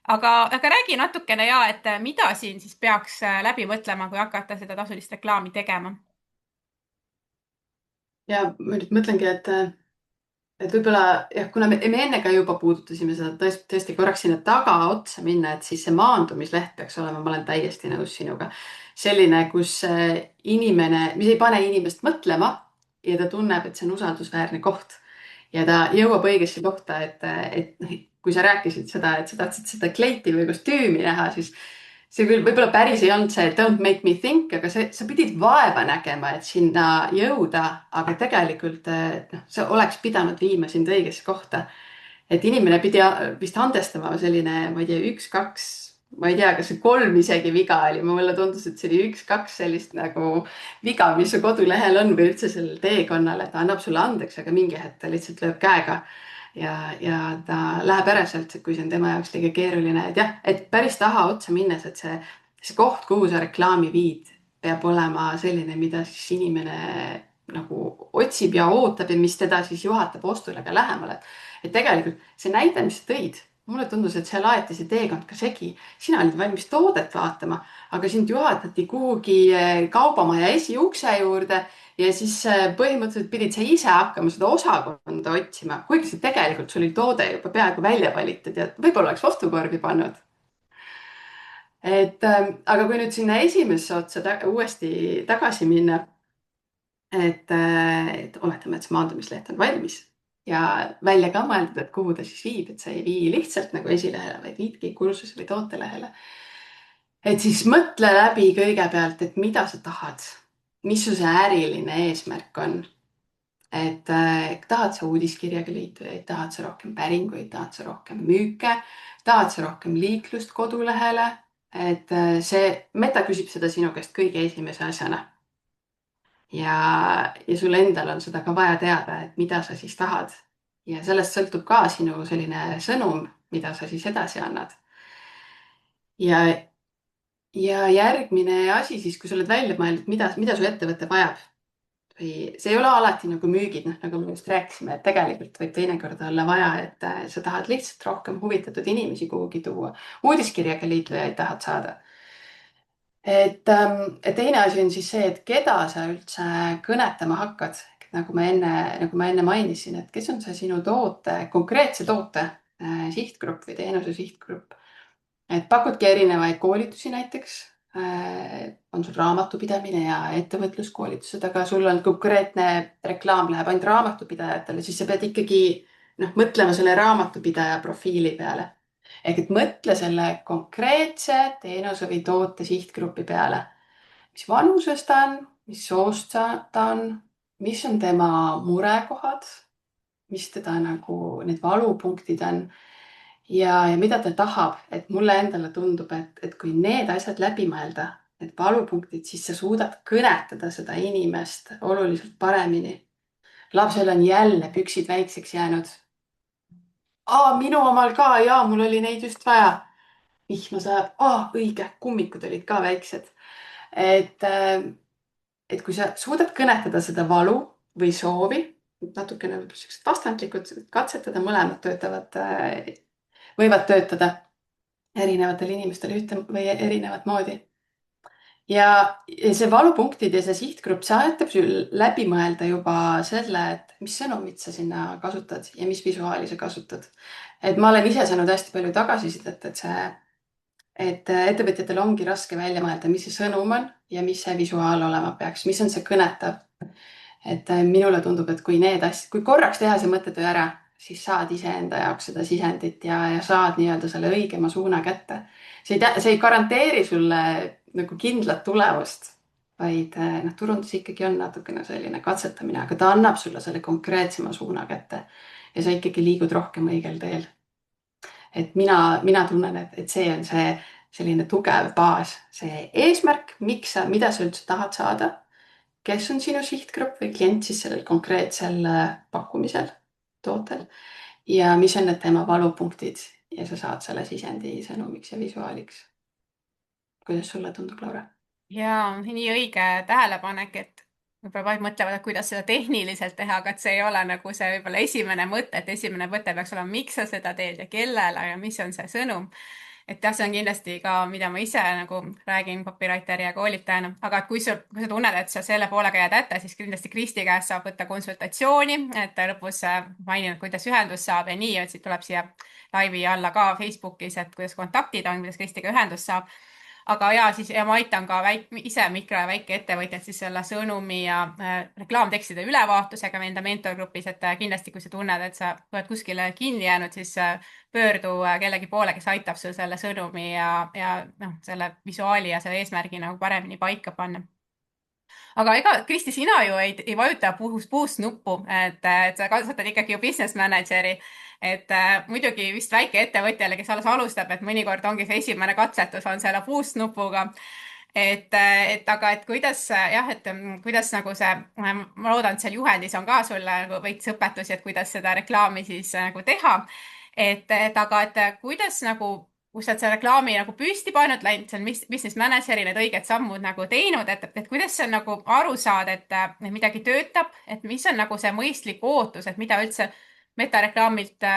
aga räägi natukene ja, et mida siin siis peaks läbi mõtlema, kui hakata seda tasulist reklaami tegema? ja ma nüüd mõtlengi, et võib-olla jah, kuna me enne ka juba puudutasime seda tõesti korraks sinna tagaotsa minna, et siis see maandumisleht peaks olema, ma olen täiesti nõus sinuga, selline, kus inimene, mis ei pane inimest mõtlema ja ta tunneb, et see on usaldusväärne koht ja ta jõuab õigesse kohta, et noh, kui sa rääkisid seda, et sa tahtsid seda kleiti või kostüümi näha, siis see küll võib-olla päris ei olnud see don't make me think, aga sa pidid vaeva nägema, et sinna jõuda, aga tegelikult noh, sa oleks pidanud viima sind õigesse kohta. et inimene pidi vist andestama selline, ma ei tea, üks-kaks, ma ei tea, kas see 3 isegi viga oli, mulle tundus, et see oli 1-2 sellist nagu viga, mis su kodulehel on või üldse sellel teekonnal, et ta annab sulle andeks, aga mingi hetk ta lihtsalt lööb käega ja ta läheb ära sealt, kui see on tema jaoks liiga keeruline, et jah, et päris tahaotsa minnes, et see koht, kuhu sa reklaami viid, peab olema selline, mida siis inimene nagu otsib ja ootab ja mis teda siis juhatab ostule ka lähemale. et tegelikult see näide, mis sa tõid, mulle tundus, et seal aeti see teekond ka segi. sina olid valmis toodet vaatama, aga sind juhatati kuhugi kaubamaja esiukse juurde ja siis põhimõtteliselt pidid sa ise hakkama seda osakonda otsima, kuigi see tegelikult sul oli toode juba peaaegu välja valitud ja võib-olla oleks ostukorvi pannud. Aga kui nüüd sinna esimesse otsa uuesti tagasi minna, et oletame, et see maandumisleht on valmis ja välja ka mõeldud, et kuhu ta siis viib, et sa ei vii lihtsalt nagu esilehele, vaid viidki kursuse või tootelehele. et siis mõtle läbi kõigepealt, et mida sa tahad, mis su see äriline eesmärk on. et tahad sa uudiskirjaga liitujaid, tahad sa rohkem päringuid, tahad sa rohkem müüke, tahad sa rohkem liiklust kodulehele, et see Meta küsib seda sinu käest kõige esimese asjana ja sul endal on seda ka vaja teada, et mida sa siis tahad. ja sellest sõltub ka sinu selline sõnum, mida sa siis edasi annad. ja, ja järgmine asi siis, kui sa oled välja mõelnud, mida su ettevõte vajab või see ei ole alati nagu müügid, noh nagu me just rääkisime, et tegelikult võib teinekord olla vaja, et sa tahad lihtsalt rohkem huvitatud inimesi kuhugi tuua, uudiskirjaga liitujaid tahad saada. et teine asi on siis see, et keda sa üldse kõnetama hakkad, nagu ma enne mainisin, et kes on see sinu konkreetse toote sihtgrupp või teenuse sihtgrupp. et pakudki erinevaid koolitusi näiteks, on sul raamatupidamine ja ettevõtluskoolitused, aga sul on konkreetne reklaam läheb ainult raamatupidajatele, siis sa pead ikkagi noh, mõtlema selle raamatupidaja profiili peale ehk et mõtle selle konkreetse teenuse või toote sihtgrupi peale, mis vanuses ta on, mis soost ta on, mis on tema murekohad, mis teda nagu need valupunktid on ja mida ta tahab, et mulle endale tundub, et kui need asjad läbi mõelda, need valupunktid, siis sa suudad kõnetada seda inimest oluliselt paremini. lapsel on jälle püksid väikseks jäänud. Minu omal ka ja mul oli neid just vaja. vihma sajab, õige, kummikud olid ka väiksed. et kui sa suudad kõnetada seda valu või soovi, natukene võib-olla siuksed vastandlikud, katsetada, mõlemad võivad töötada erinevatel inimestel ühte või erinevat moodi. ja see valupunktid ja see sihtgrupp, see aitab sul läbi mõelda juba selle, et mis sõnumit sa sinna kasutad ja mis visuaali sa kasutad. Et ma olen ise saanud hästi palju tagasisidet, et ettevõtjatel ongi raske välja mõelda, mis see sõnum on ja mis see visuaal olema peaks, mis on see kõnetav. Et minule tundub, et kui need asjad, kui korraks teha see mõttetöö ära, siis saad iseenda jaoks seda sisendit ja saad nii-öelda selle õigema suuna kätte. See ei garanteeri sulle nagu kindlat tulemust, vaid noh, turundus ikkagi on natukene selline katsetamine, aga ta annab sulle selle konkreetsema suuna kätte ja sa ikkagi liigud rohkem õigel teel. Et mina tunnen, et see on see selline tugev baas, see eesmärk, mida sa üldse tahad saada, kes on sinu sihtgrupp või klient siis sellel konkreetsel pakkumisel, tootel ja mis on need tema valupunktid ja sa saad selle sisendi sõnumiks ja visuaaliks. Kuidas sulle tundub, Laura? ja nii õige tähelepanek, et võib-olla paljud mõtlevad, et kuidas seda tehniliselt teha, aga et see ei ole nagu see võib-olla esimene mõte, et esimene mõte peaks olema, miks sa seda teed ja kellele ja mis on see sõnum. Et jah, see on kindlasti ka, mida ma ise nagu räägin copywriteri ja koolitajana, aga et kui sa tunned, et sa selle poolega jääd hätta, siis kindlasti Kristi käest saab võtta konsultatsiooni, et lõpus mainin, kuidas ühendust saab ja nii, et siit tuleb siia laivi alla ka Facebookis, et kuidas kontaktid on, kuidas Kristiga ühendust saab. Aga ja siis ja ma aitan ka ise mikro- ja väikeettevõtjad siis selle sõnumi ja reklaamtekstide ülevaatusega enda mentorgrupis, et kindlasti, kui sa tunned, et sa oled kuskile kinni jäänud, siis pöördu kellegi poole, kes aitab sul selle sõnumi ja noh, selle visuaali ja selle eesmärgi nagu paremini paika panna. Aga ega, Kristi, sina ju ei vajuta puust nuppu, et sa kasutad ikkagi ju business manager'i. Et muidugi vist väikeettevõtjale, kes alles alustab, et mõnikord ongi see esimene katsetus on selle puust nupuga. Et aga, et kuidas jah, et kuidas nagu see, ma loodan, et seal juhendis on ka sulle nagu veits õpetusi, et kuidas seda reklaami siis nagu teha. Aga, et kuidas nagu kui sa oled selle reklaami nagu püsti pannud, läinud seal business manager'i need õiged sammud nagu teinud, et kuidas sa nagu aru saad, et midagi töötab, et mis on nagu see mõistlik ootus, et mida üldse metareklaamilt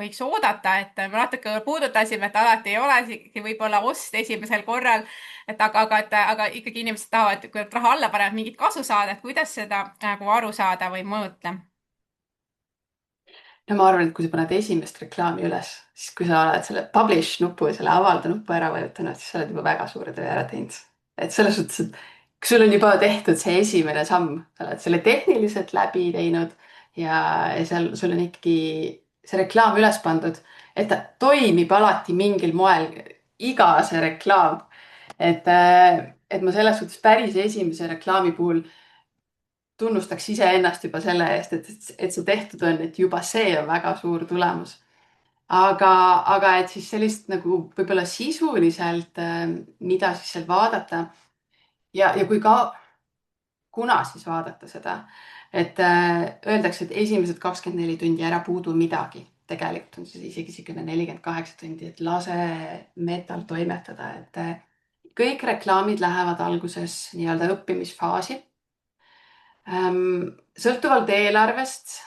võiks oodata, et me natuke puudutasime, et alati ei ole isegi võib-olla ost esimesel korral, aga ikkagi inimesed tahavad, kui nad raha alla panevad, mingit kasu saada, et kuidas seda nagu aru saada või mõõta? no ma arvan, et kui sa paned esimest reklaami üles, siis kui sa oled selle publish nupu, selle avalda nupu ära vajutanud, siis sa oled juba väga suure töö ära teinud. Et selles suhtes, et kui sul on juba tehtud see esimene samm, sa oled selle tehniliselt läbi teinud ja seal sul on ikkagi see reklaam üles pandud, et ta toimib alati mingil moel, iga see reklaam. Et ma selles suhtes päris esimese reklaami puhul tunnustaks iseennast juba selle eest, et see tehtud on, et juba see on väga suur tulemus. aga et siis sellist nagu võib-olla sisuliselt, mida siis seal vaadata ja kui ka, kuna siis vaadata seda, et öeldakse, et esimesed 24 tundi ära puudu midagi. Tegelikult on see isegi niisugune 48 tundi, et lase metal toimetada, et kõik reklaamid lähevad alguses nii-öelda õppimisfaasi. Sõltuvalt eelarvest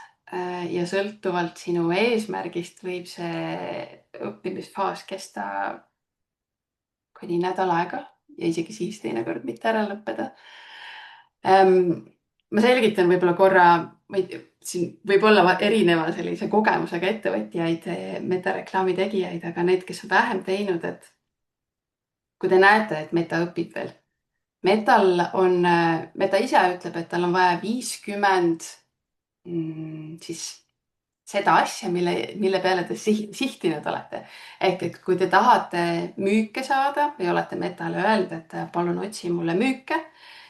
ja sõltuvalt sinu eesmärgist võib see õppimisfaas kesta kuni nädal aega ja isegi siis teinekord mitte ära lõppeda. Ma selgitan võib-olla korra, siin võib olla erineva sellise kogemusega ettevõtjaid, metareklaami tegijaid, aga need, kes on vähem teinud, et kui te näete, et meta õpib veel. Meta ise ütleb, et tal on vaja 50 siis seda asja, mille peale te sihtinud olete. Ehk et kui te tahate müüke saada või olete Metale öelnud, et palun otsi mulle müüke,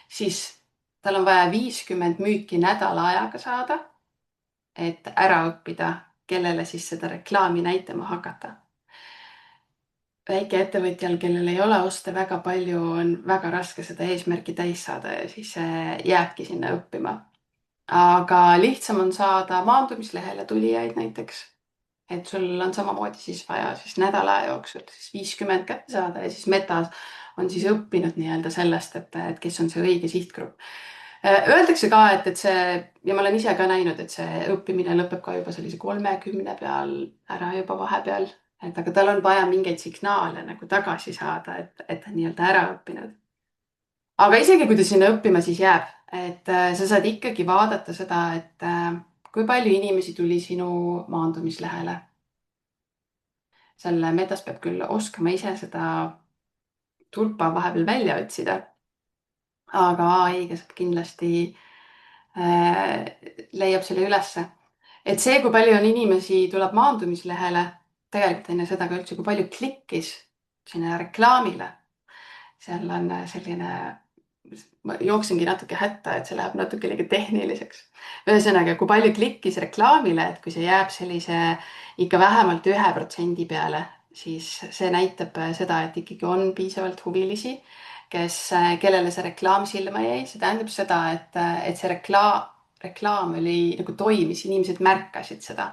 siis tal on vaja 50 müüki nädala ajaga saada, et ära õppida, kellele siis seda reklaami näitama hakata. Väikeettevõtjal, kellel ei ole oste väga palju, on väga raske seda eesmärki täis saada ja siis jääbki sinna õppima. Aga lihtsam on saada maandumislehele tulijaid näiteks. Et sul on samamoodi siis vaja siis nädala jooksul siis 50 kätte saada ja siis metas on siis õppinud nii-öelda sellest, et kes on see õige sihtgrupp. Öeldakse ka, et see ja ma olen ise ka näinud, et see õppimine lõpeb ka juba sellise 30 peal ära juba vahepeal. Et aga tal on vaja mingeid signaale nagu tagasi saada, et ta nii-öelda ära õppinud. aga isegi kui ta sinna õppima siis jääb, et sa saad ikkagi vaadata seda, et kui palju inimesi tuli sinu maandumislehele. seal metas peab küll oskama ise seda tulpa vahepeal välja otsida, aga ai-ga saab kindlasti leiab selle ülesse. et see, kui palju on inimesi, tuleb maandumislehele, tegelikult enne seda ka üldse, kui palju klikkis sinna reklaamile. seal on selline, ma jooksengi natuke hätta, et see läheb natuke liiga tehniliseks. ühesõnaga, kui palju klikkis reklaamile, et kui see jääb sellise ikka vähemalt 1% peale, siis see näitab seda, et ikkagi on piisavalt huvilisi, kellele see reklaam silma jäi. See tähendab seda, et see reklaam oli nagu toimis, inimesed märkasid seda.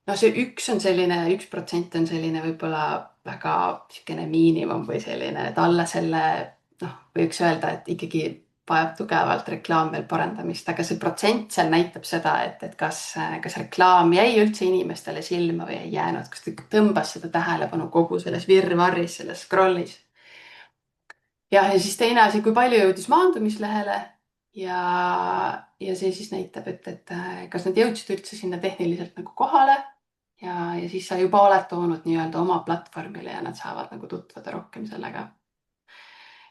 No see üks on selline, 1% on selline võib-olla väga niisugune miinimum või selline, et alla selle noh, võiks öelda, et ikkagi vajab tugevalt reklaam veel parandamist, aga see protsent seal näitab seda, et kas reklaam jäi üldse inimestele silma või ei jäänud, kas ta tõmbas seda tähelepanu kogu selles virvarris, selles scroll'is. Ja siis teine asi, kui palju jõudis maandumislehele ja, ja see siis näitab, et kas nad jõudsid üldse sinna tehniliselt nagu kohale ja siis sa juba oled toonud nii-öelda oma platvormile ja nad saavad nagu tutvuda rohkem sellega.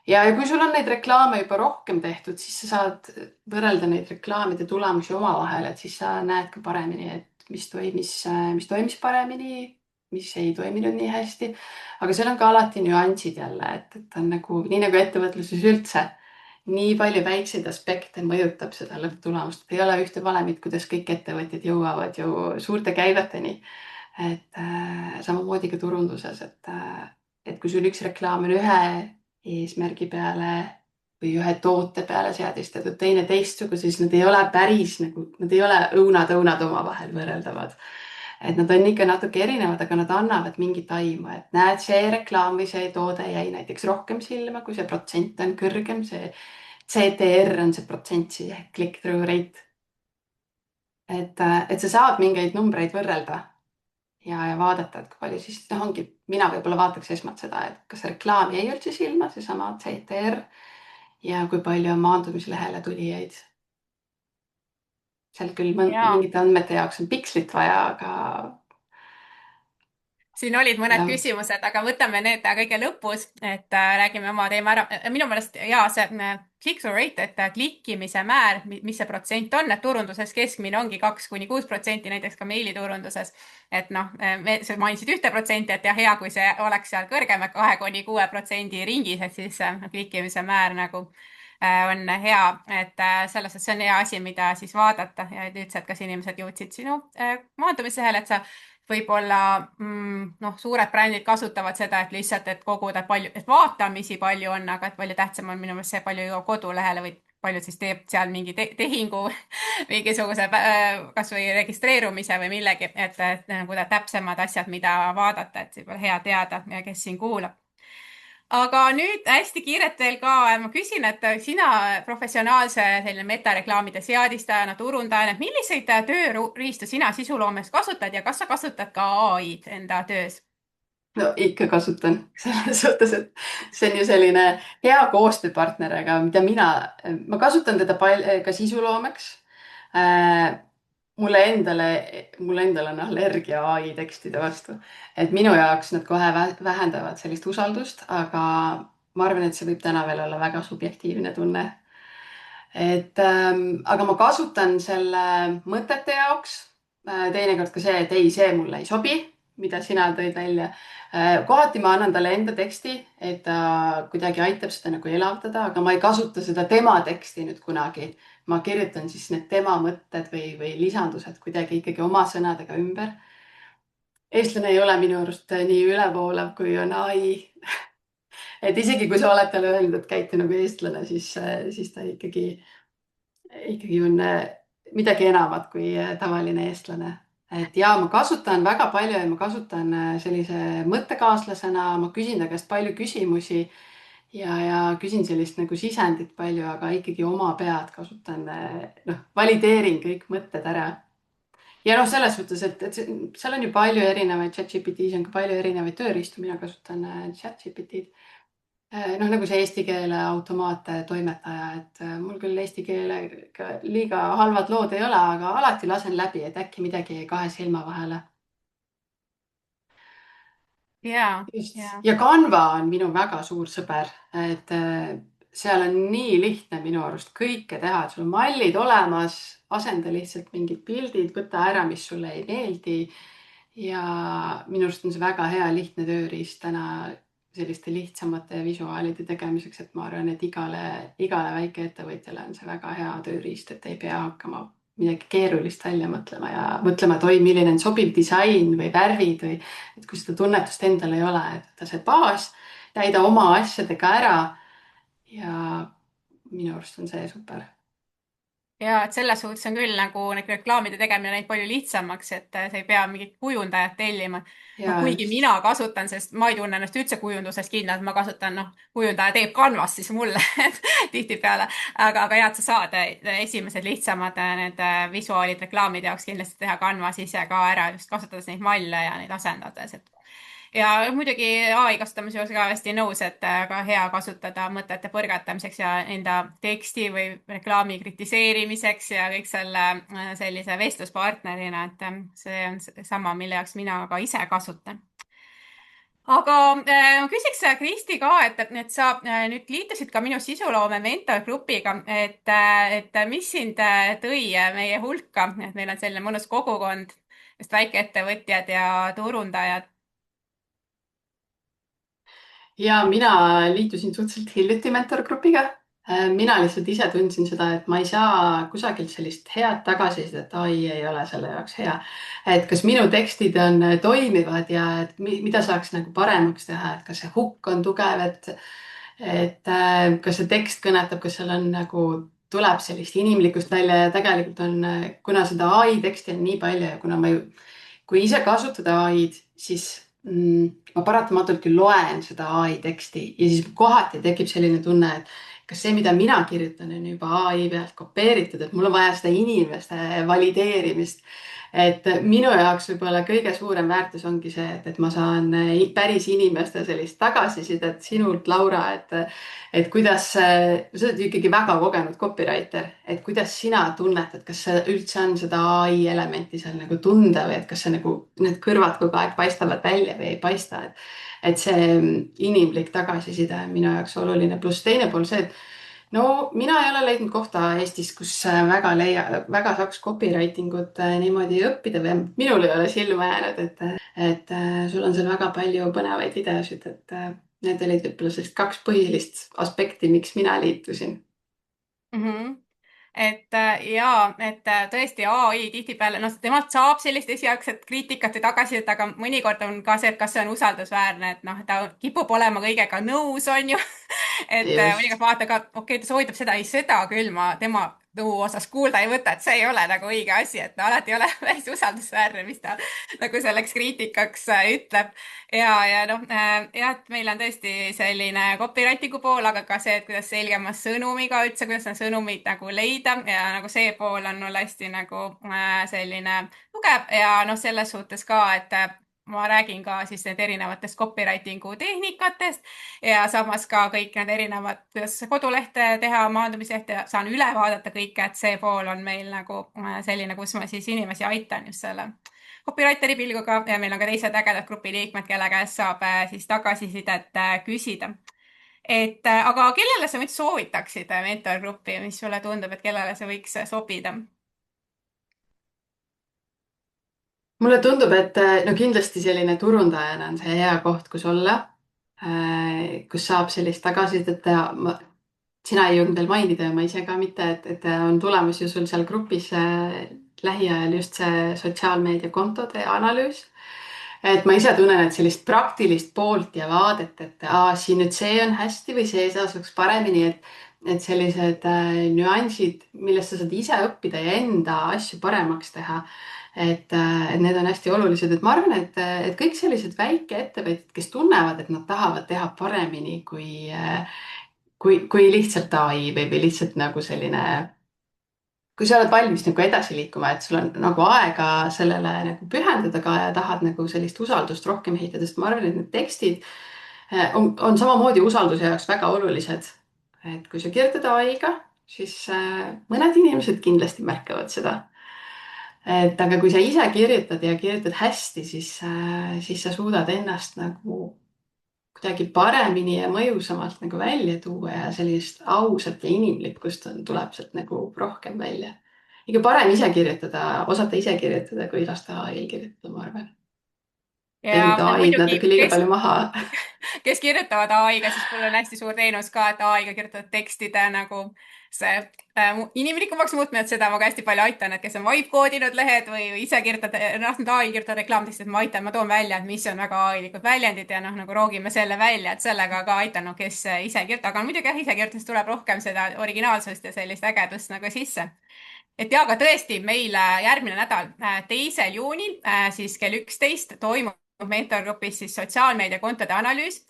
Ja kui sul on neid reklaame juba rohkem tehtud, siis sa saad võrrelda neid reklaamide tulemusi omavahel, et siis sa näed ka paremini, et mis toimis paremini, mis ei toiminud nii hästi. aga seal on ka alati nüansid jälle, et on nagu nii nagu ettevõtluses üldse. nii palju väikseid aspekte mõjutab seda lõpptulemust, ei ole ühte valemit, kuidas kõik ettevõtjad jõuavad ju suurte käiveteni. et samamoodi ka turunduses, et kui sul üks reklaam on ühe eesmärgi peale või ühe toote peale seadistatud, teine teistsuguse, siis nad ei ole päris nagu, nad ei ole õunad-õunad omavahel võrreldavad. et nad on ikka natuke erinevad, aga nad annavad mingit aimu, et näed, see reklaam või see toode jäi näiteks rohkem silma, kui see protsent on kõrgem, see CTR on see protsent siis ehk click-through rate. et sa saad mingeid numbreid võrrelda ja vaadata, et kui palju siis noh, ongi, mina võib-olla vaataks esmalt seda, et kas reklaam jäi üldse silma, seesama CTR ja kui palju on maandumislehele tulijaid. seal küll ja mingite andmete jaoks on pikslit vaja, aga siin olid mõned jah. küsimused, aga võtame need kõige lõpus, et räägime oma teema ära. minu meelest ja see click-through rate, et klikkimise määr, mis see protsent on, et turunduses keskmine ongi 2–6%, näiteks ka meiliturunduses. et noh, sa mainisid 1%, et jah, hea, kui see oleks seal kõrgem, 2–6% ringis, et siis klikkimise määr nagu on hea, et selles suhtes see on hea asi, mida siis vaadata ja üldse, et kas inimesed jõudsid sinu maandumislehele, et sa võib-olla noh, suured brändid kasutavad seda, et lihtsalt, et koguda palju, et vaatamisi palju on, aga et palju tähtsam on minu meelest see, palju jõuab kodulehele või palju siis teeb seal mingi tehingu mingisuguse kasvõi registreerumise või millegi, et nagu täpsemad asjad, mida vaadata, et võib-olla hea teada, kes siin kuulab. Aga nüüd hästi kiirelt veel ka, ma küsin, et sina professionaalse selline metareklaamide seadistajana, turundajana, milliseid tööriistu sina sisuloomes kasutad ja kas sa kasutad ka ai-d enda töös? no ikka kasutan selles suhtes, et see on ju selline hea koostööpartner, aga ma kasutan teda ka sisuloomeks. mulle endale on allergia ai tekstide vastu, et minu jaoks nad kohe vähendavad sellist usaldust, aga ma arvan, et see võib täna veel olla väga subjektiivne tunne. aga ma kasutan selle mõtete jaoks. teinekord ka see, et ei, see mulle ei sobi, mida sina tõid välja. kohati ma annan talle enda teksti, et ta kuidagi aitab seda nagu elavdada, aga ma ei kasuta seda tema teksti nüüd kunagi. ma kirjutan siis need tema mõtted või lisandused kuidagi ikkagi oma sõnadega ümber. eestlane ei ole minu arust nii ülevoolav, kui on ai. et isegi kui sa oled talle öelnud, et käitu nagu eestlane, siis ta ikkagi on midagi enamat kui tavaline eestlane. et ja ma kasutan väga palju ja ma kasutan sellise mõttekaaslasena, ma küsin ta käest palju küsimusi ja küsin sellist nagu sisendit palju, aga ikkagi oma pead kasutan, noh, valideerin kõik mõtted ära. ja noh, selles mõttes, et seal on ju palju erinevaid, ChatGPT-s on ka palju erinevaid tööriistu, mina kasutan ChatGPT-d. noh, nagu see eesti keele automaattoimetaja, et mul küll eesti keelega liiga halvad lood ei ole, aga alati lasen läbi, et äkki midagi jäi kahe silma vahele. ja, just, ja. ja Canva on minu väga suur sõber, et seal on nii lihtne minu arust kõike teha, et sul on mallid olemas, asenda lihtsalt mingid pildid, võta ära, mis sulle ei meeldi. ja minu arust on see väga hea lihtne tööriist täna selliste lihtsamate visuaalide tegemiseks, et ma arvan, et igale väikeettevõtjale on see väga hea tööriist, et ei pea hakkama midagi keerulist välja mõtlema ja mõtlema, et oi, milline on sobiv disain või värvid või et kui seda tunnetust endal ei ole, et võta see baas, täida oma asjadega ära ja minu arust on see super. ja et selles suhtes on küll nagu need reklaamide tegemine läinud palju lihtsamaks, et sa ei pea mingit kujundajat tellima. noh, ja kuigi just. mina kasutan, sest ma ei tunne ennast üldse kujunduses kindlalt, ma kasutan, noh, kujundaja teeb Canvas siis mulle et tihtipeale, aga jah, et sa saad esimesed lihtsamad need visuaalid reklaamide jaoks kindlasti teha Canvas ise ka ära, just kasutades neid malle ja neid asendades, et ja muidugi ai kasutamise juures ka hästi nõus, et ka hea kasutada mõtete põrgatamiseks ja enda teksti või reklaami kritiseerimiseks ja kõik selle sellise vestluspartnerina, et see on sama, mille jaoks mina ka ise kasutan. aga ma küsiks Kristi ka, et sa nüüd liitusid ka minu sisuloome mentorgrupiga, et mis sind tõi meie hulka, et meil on selline mõnus kogukond, just väikeettevõtjad ja turundajad. ja mina liitusin suhteliselt hiljuti mentorgrupiga. mina lihtsalt ise tundsin seda, et ma ei saa kusagilt sellist head tagasisidet, ai ei ole selle jaoks hea. et kas minu tekstid on toimivad ja et mida saaks nagu paremaks teha, et kas see hukk on tugev, et kas see tekst kõnetab, kas seal on nagu tuleb sellist inimlikkust välja ja tegelikult on, kuna seda ai teksti on nii palju ja kuna ma ju, kui ise kasutada ai-d, siis ma paratamatult ju loen seda ai teksti ja siis kohati tekib selline tunne, et kas see, mida mina kirjutan, on juba ai pealt kopeeritud, et mul on vaja seda inimeste valideerimist. et minu jaoks võib-olla kõige suurem väärtus ongi see, et ma saan päris inimeste sellist tagasisidet sinult, Laura, et kuidas, sa oled ju ikkagi väga kogenud copywriter, et kuidas sina tunnetad, kas see üldse on seda ai elementi seal nagu tunda või et kas see nagu need kõrvad kogu aeg paistavad välja või ei paista, et see inimlik tagasiside on minu jaoks oluline, pluss teine pool see, et no mina ei ole leidnud kohta Eestis, kus väga saaks copywriting ut niimoodi õppida või minul ei ole silma jäänud, et sul on seal väga palju põnevaid videosid, et need olid võib-olla sellised kaks põhilist aspekti, miks mina liitusin. Mhm. Ja et tõesti ai tihtipeale, noh, temalt saab sellist esialgset kriitikat või tagasisidet, aga mõnikord on ka see, et kas see on usaldusväärne, et noh, ta kipub olema kõigega nõus, on ju et just. mõnikord vaata ka, okei, ta soovitab seda, ei seda küll ma tema nõu osas kuulda ei võta, et see ei ole nagu õige asi, et ta alati ei ole päris usaldusväärne, mis ta nagu selleks kriitikaks ütleb. ja noh, jah, et meil on tõesti selline copywriting'u pool, aga ka see, et kuidas selgema sõnumiga üldse, kuidas need sõnumid nagu leida ja nagu see pool on mul hästi nagu selline tugev ja noh, selles suhtes ka, et ma räägin ka siis need erinevatest copywriting'u tehnikatest ja samas ka kõik need erinevad, kuidas kodulehte teha, maandumislehte, saan üle vaadata kõike, et see pool on meil nagu selline, kus ma siis inimesi aitan just selle copywriteri pilguga ja meil on ka teised ägedad grupi liikmed, kelle käest saab siis tagasisidet küsida. et aga kellele sa nüüd soovitaksid mentorgruppi, mis sulle tundub, et kellele see võiks sobida? mulle tundub, et no kindlasti selline turundajana on see hea koht, kus olla, kus saab sellist tagasisidet teha. sina ei jõudnud veel mainida ja ma ise ka mitte, et on tulemas ju sul seal grupis lähiajal just see sotsiaalmeediakontode analüüs. et ma ise tunnen, et sellist praktilist poolt ja vaadet, et siin nüüd see on hästi või see saaks paremini, et sellised nüansid, millest sa saad ise õppida ja enda asju paremaks teha. et need on hästi olulised, et ma arvan, et kõik sellised väikeettevõtjad, kes tunnevad, et nad tahavad teha paremini kui lihtsalt ai või lihtsalt nagu selline, kui sa oled valmis nagu edasi liikuma, et sul on nagu aega sellele nagu pühendada ka ja tahad nagu sellist usaldust rohkem ehitada, sest ma arvan, et need tekstid on samamoodi usalduse jaoks väga olulised. et kui sa kirjutad ai-ga, siis mõned inimesed kindlasti märkavad seda. et aga kui sa ise kirjutad ja kirjutad hästi, siis sa suudad ennast nagu kuidagi paremini ja mõjusamalt nagu välja tuua ja sellist ausat ja inimlikkust tuleb sealt nagu rohkem välja. ikka parem ise kirjutada, osata ise kirjutada, kui lasta ai-l kirjutada, ma arvan. teen ja nüüd ai-d muidugi, natuke liiga palju maha. kes kirjutavad ai-ga, siis mul on hästi suur teenus ka, et ai-ga kirjutatud tekstide nagu see inimlikumaks muutmine, et seda ma ka hästi palju aitan, et kes on vibe koodinud lehed või ise kirjutad, noh, nüüd ai kirjutada reklaamteksti, et ma aitan, ma toon välja, et mis on väga ai-likud väljendid ja noh, nagu roogime selle välja, et sellega ka aitan, noh, kes ise kirjutab, aga muidugi jah, ise kirjutades tuleb rohkem seda originaalsust ja sellist ägedust nagu sisse. Et ja, aga tõesti, meil järgmine nädal, 2. juunil siis kell 11 toimub mentorgrupis siis sotsiaalmeediakontode analüüs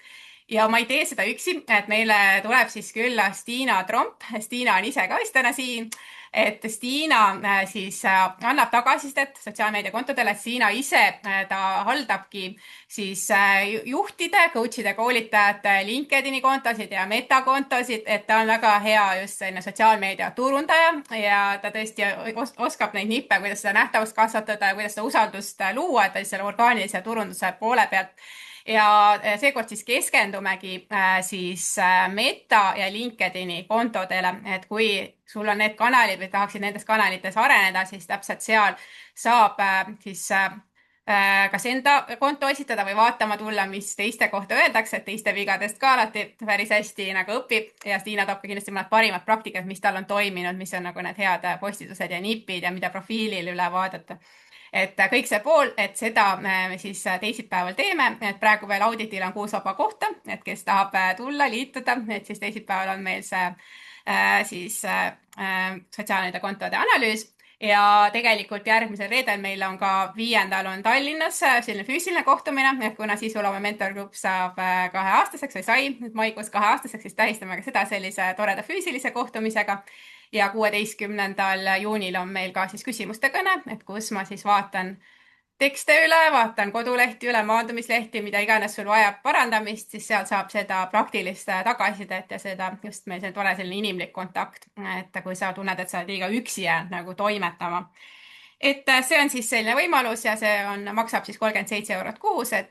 ja ma ei tee seda üksi, et meile tuleb siis külla Stiina Tromp. Stiina on ise ka vist täna siin, et Stiina siis annab tagasisidet sotsiaalmeediakontodele, et Stiina ise, ta haldabki siis juhtide, coach'ide, koolitajate LinkedIni kontosid ja metakontosid, et ta on väga hea just selline sotsiaalmeedia turundaja ja ta tõesti oskab neid nippe, kuidas seda nähtavust kasvatada ja kuidas seda usaldust luua, et ta siis selle orgaanilise turunduse poole pealt ja seekord siis keskendumegi siis Meta ja LinkedIni kontodele, et kui sul on need kanalid või tahaksid nendes kanalites areneda, siis täpselt seal saab siis kas enda konto esitada või vaatama tulla, mis teiste kohta öeldakse, et teiste vigadest ka alati päris hästi nagu õpib ja Stiina toob ka kindlasti mõned parimad praktikad, mis tal on toiminud, mis on nagu need head postitused ja nipid ja mida profiilil üle vaadata. Et kõik see pool, et seda me siis teisipäeval teeme, et praegu veel auditil on 6 vaba kohta, et kes tahab tulla, liituda, et siis teisipäeval on meil see siis sotsiaalmeedia kontode analüüs ja tegelikult järgmisel reedel meil on ka 5. on Tallinnas selline füüsiline kohtumine, et kuna Sisuloome mentorgrupp saab 2-aastaseks või sai nüüd maikuus 2-aastaseks, siis tähistame ka seda sellise toreda füüsilise kohtumisega ja 16. juunil on meil ka siis küsimuste kõne, et kus ma siis vaatan tekste üle, vaatan kodulehti üle, maandumislehti, mida iganes sul vajab parandamist, siis sealt saab seda praktilist tagasisidet ja seda just meil see tore selline inimlik kontakt, et kui sa tunned, et sa oled liiga üksi jäänud nagu toimetama. Et see on siis selline võimalus ja see maksab siis 37 € kuus, et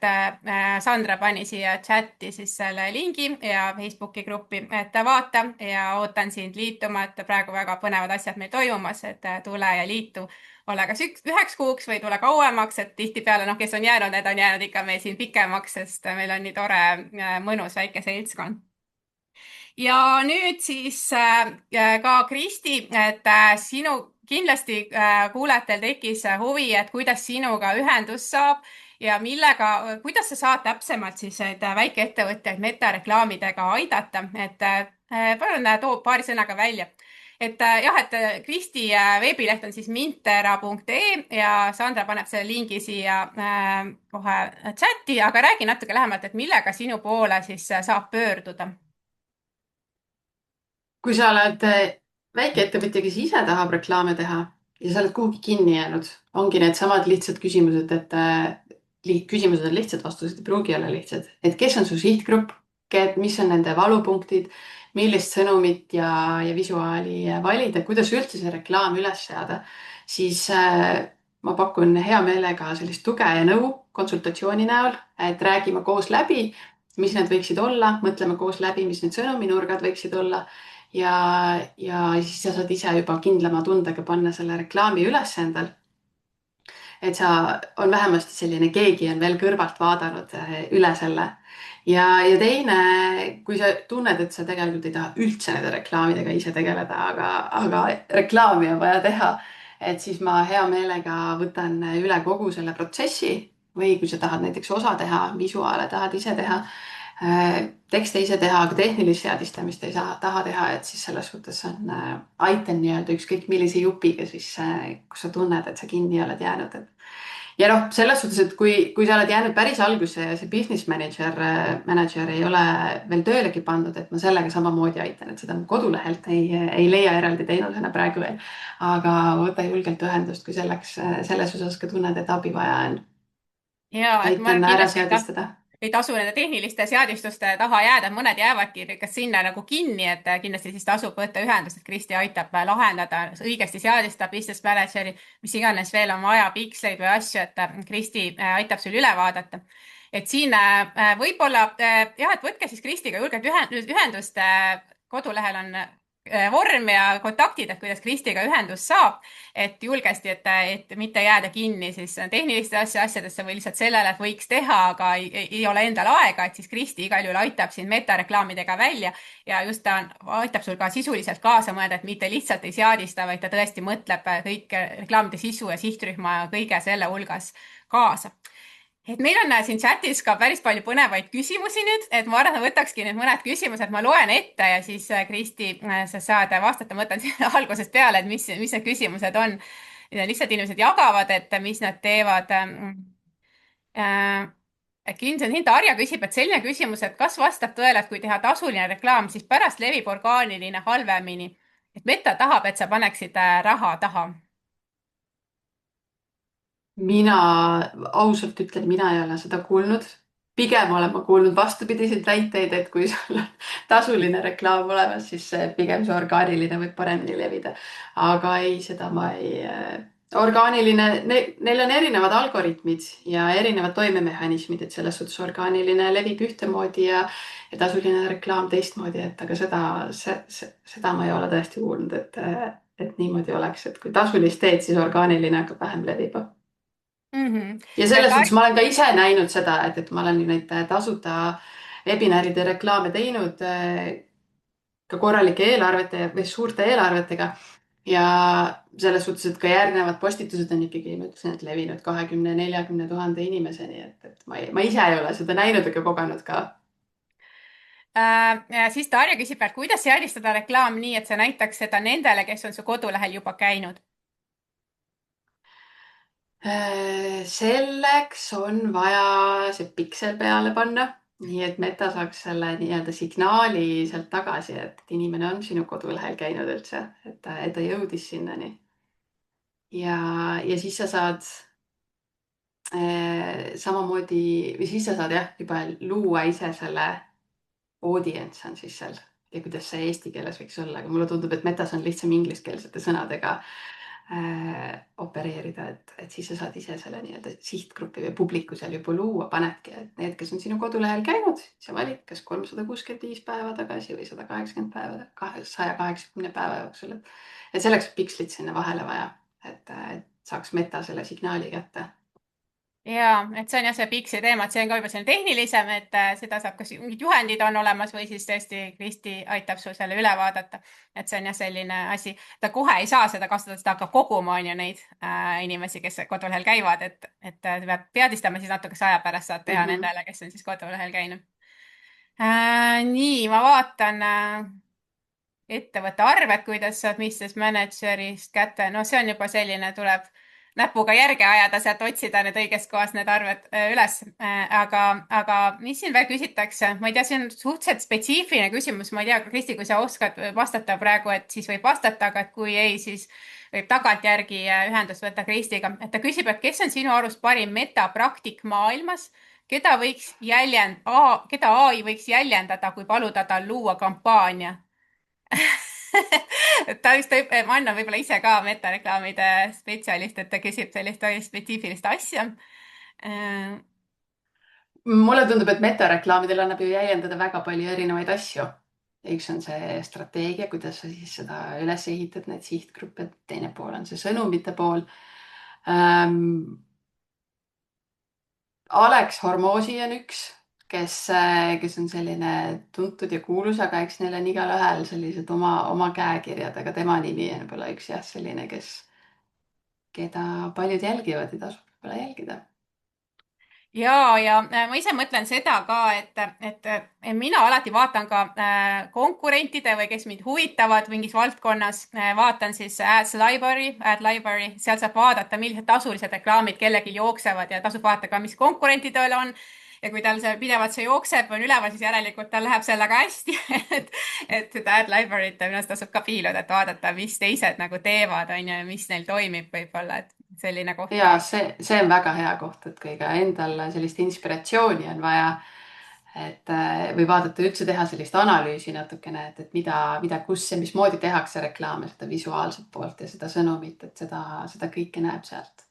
Sandra pani siia chati siis selle lingi ja Facebooki gruppi, et vaata ja ootan sind liituma, et praegu väga põnevad asjad meil toimumas, et tule ja liitu, ole kas 1 kuuks või tule kauemaks, et tihtipeale noh, kes on jäänud, need on jäänud ikka meil siin pikemaks, sest meil on nii tore, mõnus väike seltskond. Ja nüüd siis ka Kristi, et sinu kindlasti kuulajatel tekkis huvi, et kuidas sinuga ühendust saab ja kuidas sa saad täpsemalt siis neid väikeettevõtjaid metareklaamidega aidata, et palun too paari sõnaga välja. Et jah, et Kristi veebileht on siis mintera.ee ja Sandra paneb selle lingi siia kohe chati, aga räägi natuke lähemalt, et millega sinu poole siis saab pöörduda. kui sa oled väikeettevõtja, kes ise tahab reklaame teha ja sa oled kuhugi kinni jäänud, ongi needsamad lihtsad küsimused, et küsimused on lihtsad, vastused ei pruugi olla lihtsad. et kes on su sihtgrupp, mis on nende valupunktid, millist sõnumit ja visuaali valida, kuidas üldse see reklaam üles seada, siis ma pakun hea meelega sellist tuge ja nõu konsultatsiooni näol, et räägime koos läbi, mis need võiksid olla, mõtleme koos läbi, mis need sõnuminurgad võiksid olla ja siis sa saad ise juba kindlama tundega panna selle reklaami üles endal. et on vähemasti selline, keegi on veel kõrvalt vaadanud üle selle. ja teine, kui sa tunned, et sa tegelikult ei taha üldse nende reklaamidega ise tegeleda, aga reklaami on vaja teha, et siis ma hea meelega võtan üle kogu selle protsessi või kui sa tahad näiteks osa teha, visuaale tahad ise teha, tekste ise teha, aga tehnilist seadistamist ei taha teha, et siis selles suhtes aitan nii-öelda ükskõik millise jupiga siis, kus sa tunned, et sa kinni oled jäänud. ja noh, selles suhtes, et kui sa oled jäänud päris algusse ja see business manager ei ole veel töölegi pandud, et ma sellega samamoodi aitan, et seda kodulehelt ei leia eraldi teenusena praegu veel. aga võta julgelt ühendust, kui selles osas ka tunned, et abi vaja on. ja, et ma aitan ära kindlasti ka seadistada. ei tasu nende tehniliste seadistuste taha jääda, mõned jäävadki kas sinna nagu kinni, et kindlasti siis tasub võtta ühendust, et Kristi aitab lahendada, õigesti seadistada business manager'i, mis iganes veel on vaja, piksleid või asju, et Kristi aitab sul üle vaadata. et siin võib-olla jah, et võtke siis Kristiga julgelt ühendust, kodulehel on vorm ja kontaktid, et kuidas Kristiga ühendust saab, et julgesti, et mitte jääda kinni siis tehniliste asjadesse või lihtsalt sellele, et võiks teha, aga ei ole endal aega, et siis Kristi igal juhul aitab sind metareklaamidega välja ja just ta aitab sul ka sisuliselt kaasa mõelda, et mitte lihtsalt ei seadista, vaid ta tõesti mõtleb kõik reklaamide sisu ja sihtrühma ja kõige selle hulgas kaasa. et meil on siin chatis ka päris palju põnevaid küsimusi nüüd, et ma arvan, et ma võtakski nüüd mõned küsimused, ma loen ette ja siis Kristi, sa saad vastata, ma võtan siin algusest peale, et mis need küsimused on. lihtsalt inimesed jagavad, et mis nad teevad. Kindlasti siin Tarja küsib, et selline küsimus, et kas vastab tõele, et kui teha tasuline reklaam, siis pärast levib orgaaniline halvemini. et Meta tahab, et sa paneksid raha taha. mina ausalt ütlen, mina ei ole seda kuulnud. pigem olen ma kuulnud vastupidiseid väiteid, et kui sul on tasuline reklaam olemas, siis pigem see orgaaniline võib paremini levida. aga ei, seda ma ei. orgaaniline neil on erinevad algoritmid ja erinevad toimemehhanismid, et selles suhtes orgaaniline levib ühtemoodi ja tasuline reklaam teistmoodi, et aga seda ma ei ole tõesti kuulnud, et niimoodi oleks, et kui tasulist teed, siis orgaaniline hakkab vähem levima. Ja selles suhtes ma olen ka ise näinud seda, et ma olen neid tasuta webinaride reklaame teinud ka korralike eelarvete või suurte eelarvetega. Ja selles suhtes, et ka järgnevad postitused on ikkagi, ma ütlesin, et levinud 20-40 000 inimeseni, et ma ise ei ole seda näinud ega kogenud ka. Siis Tarja küsib, et kuidas seadistada reklaam nii, et see näitaks seda nendele, kes on su kodulehel juba käinud? Selleks on vaja see piksel peale panna, nii et Meta saaks selle nii-öelda signaali sealt tagasi, et inimene on sinu kodulehel käinud üldse, et ta jõudis sinnani. Ja siis sa saad samamoodi või siis sa saad jah, juba luua ise selle audience on siis seal ja kuidas see eesti keeles võiks olla, aga mulle tundub, et Metas on lihtsam ingliskeelsete sõnadega opereerida, et siis sa saad ise selle nii-öelda sihtgrupi või publiku seal juba luua, panedki, et need, kes on sinu kodulehel käinud, sa valid kas 365 päeva tagasi või 180 päeva, 180 päeva jooksul, et selleks pikslit sinna vahele vaja, et saaks Meta selle signaali kätte. Ja, et see on jah see Pixi teema, et see on ka juba selline tehnilisem, et seda saab, kas mingid juhendid on olemas või siis tõesti Kristi aitab sul selle üle vaadata. et see on jah selline asi, ta kohe ei saa seda kasutada, sest ta hakkab koguma on ju neid inimesi, kes kodulehel käivad, et peab teadistama, siis natukese aja pärast saad teha nendele, kes on siis kodulehel käinud. Nii, ma vaatan ettevõtte arved, kuidas saad business manager'ist kätte, no see on juba selline, tuleb näpuga järge ajada, sealt otsida need õigest kohast need arved üles. Aga mis siin veel küsitakse? Ma ei tea, see on suhteliselt spetsiifiline küsimus. Ma ei tea, Kristi, kui sa oskad vastata praegu, et siis võib vastata, aga et kui ei, siis võib tagantjärgi ühendust võtta Kristiga. Et ta küsib, et kes on sinu arust parim metapraktik maailmas, keda AI võiks jäljendada, kui paluda tal luua kampaania? ta vist, Anna võib-olla ise ka metareklaamide spetsialist, et ta küsib sellist spetsiifilist asja. Mulle tundub, et metareklaamidel annab ju jäljendada väga palju erinevaid asju. Üks on see strateegia, kuidas sa siis seda üles ehitad, need sihtgruppe, teine pool on see sõnumite pool. Alex Hormozi on üks, kes on selline tuntud ja kuulus, aga eks neil on igalühel sellised oma käekirjad, aga tema nimi on võib-olla üks jah, selline, keda paljud jälgivad ja tasub võib-olla jälgida. Ja ma ise mõtlen seda ka, et mina alati vaatan ka konkurentide või kes mind huvitavad mingis valdkonnas, vaatan siis Ad Library, seal saab vaadata, millised tasulised reklaamid kellelgi jooksevad ja tasub vaadata ka, mis konkurentidel on. Ja kui tal see pidevalt see jookseb, on üleval, siis järelikult tal läheb sellega hästi, et seda Ad Library't minu arust tasub ka piiluda, et vaadata, mis teised nagu teevad, on ju, ja mis neil toimib võib-olla, et selline koht ja ka. see on väga hea koht, et kui ka endal sellist inspiratsiooni on vaja, et või vaadata üldse teha sellist analüüsi natukene, et kus ja mismoodi tehakse reklaame, seda visuaalset poolt ja seda sõnumit, et seda kõike näeb sealt.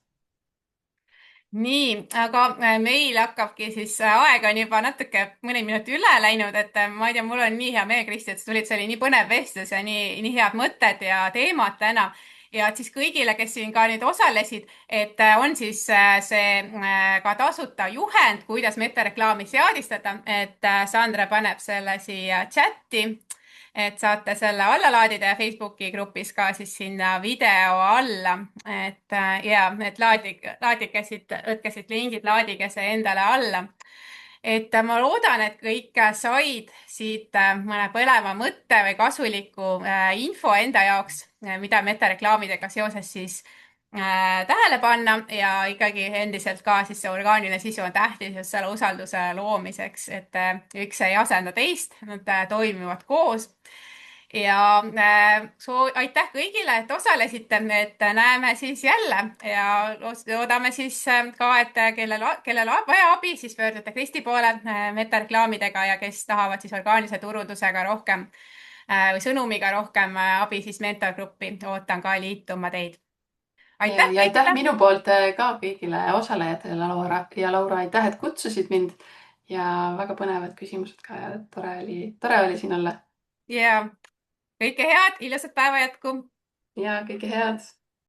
nii, aga meil hakkabki siis aeg on juba natuke mõni minut üle läinud, et ma ei tea, mul on nii hea meel, Kristi, et sa tulid, see oli nii põnev vestlus ja nii head mõtted ja teemad täna. ja et siis kõigile, kes siin ka nüüd osalesid, et on siis see ka tasuta juhend, kuidas metareklaami seadistada, et Sandra paneb selle siia chati, et saate selle alla laadida ja Facebooki grupis ka siis sinna video alla, et ja et laadige siit, võtke siit lingid, laadige see endale alla. et ma loodan, et kõik said siit mõne põlema mõtte või kasuliku info enda jaoks, mida metareklaamidega seoses siis tähele panna ja ikkagi endiselt ka siis see orgaaniline sisu on tähtis just selle usalduse loomiseks, et üks ei asenda teist, nad toimivad koos ja aitäh kõigile, et osalesite, et näeme siis jälle ja loodame siis ka, et kellel on vaja abi, siis pöördute Kristi poole metareklaamidega ja kes tahavad siis orgaanilise turundusega rohkem või sõnumiga rohkem abi, siis mentorgruppi ootan ka liituma teid. aitäh Ja aitäh kõigile minu poolt ka kõigile osalejatele, Laura ja Laura, aitäh, et kutsusid mind ja väga põnevad küsimused ka ja tore oli siin olla ja kõike head, ilusat päeva jätku. ja kõike head.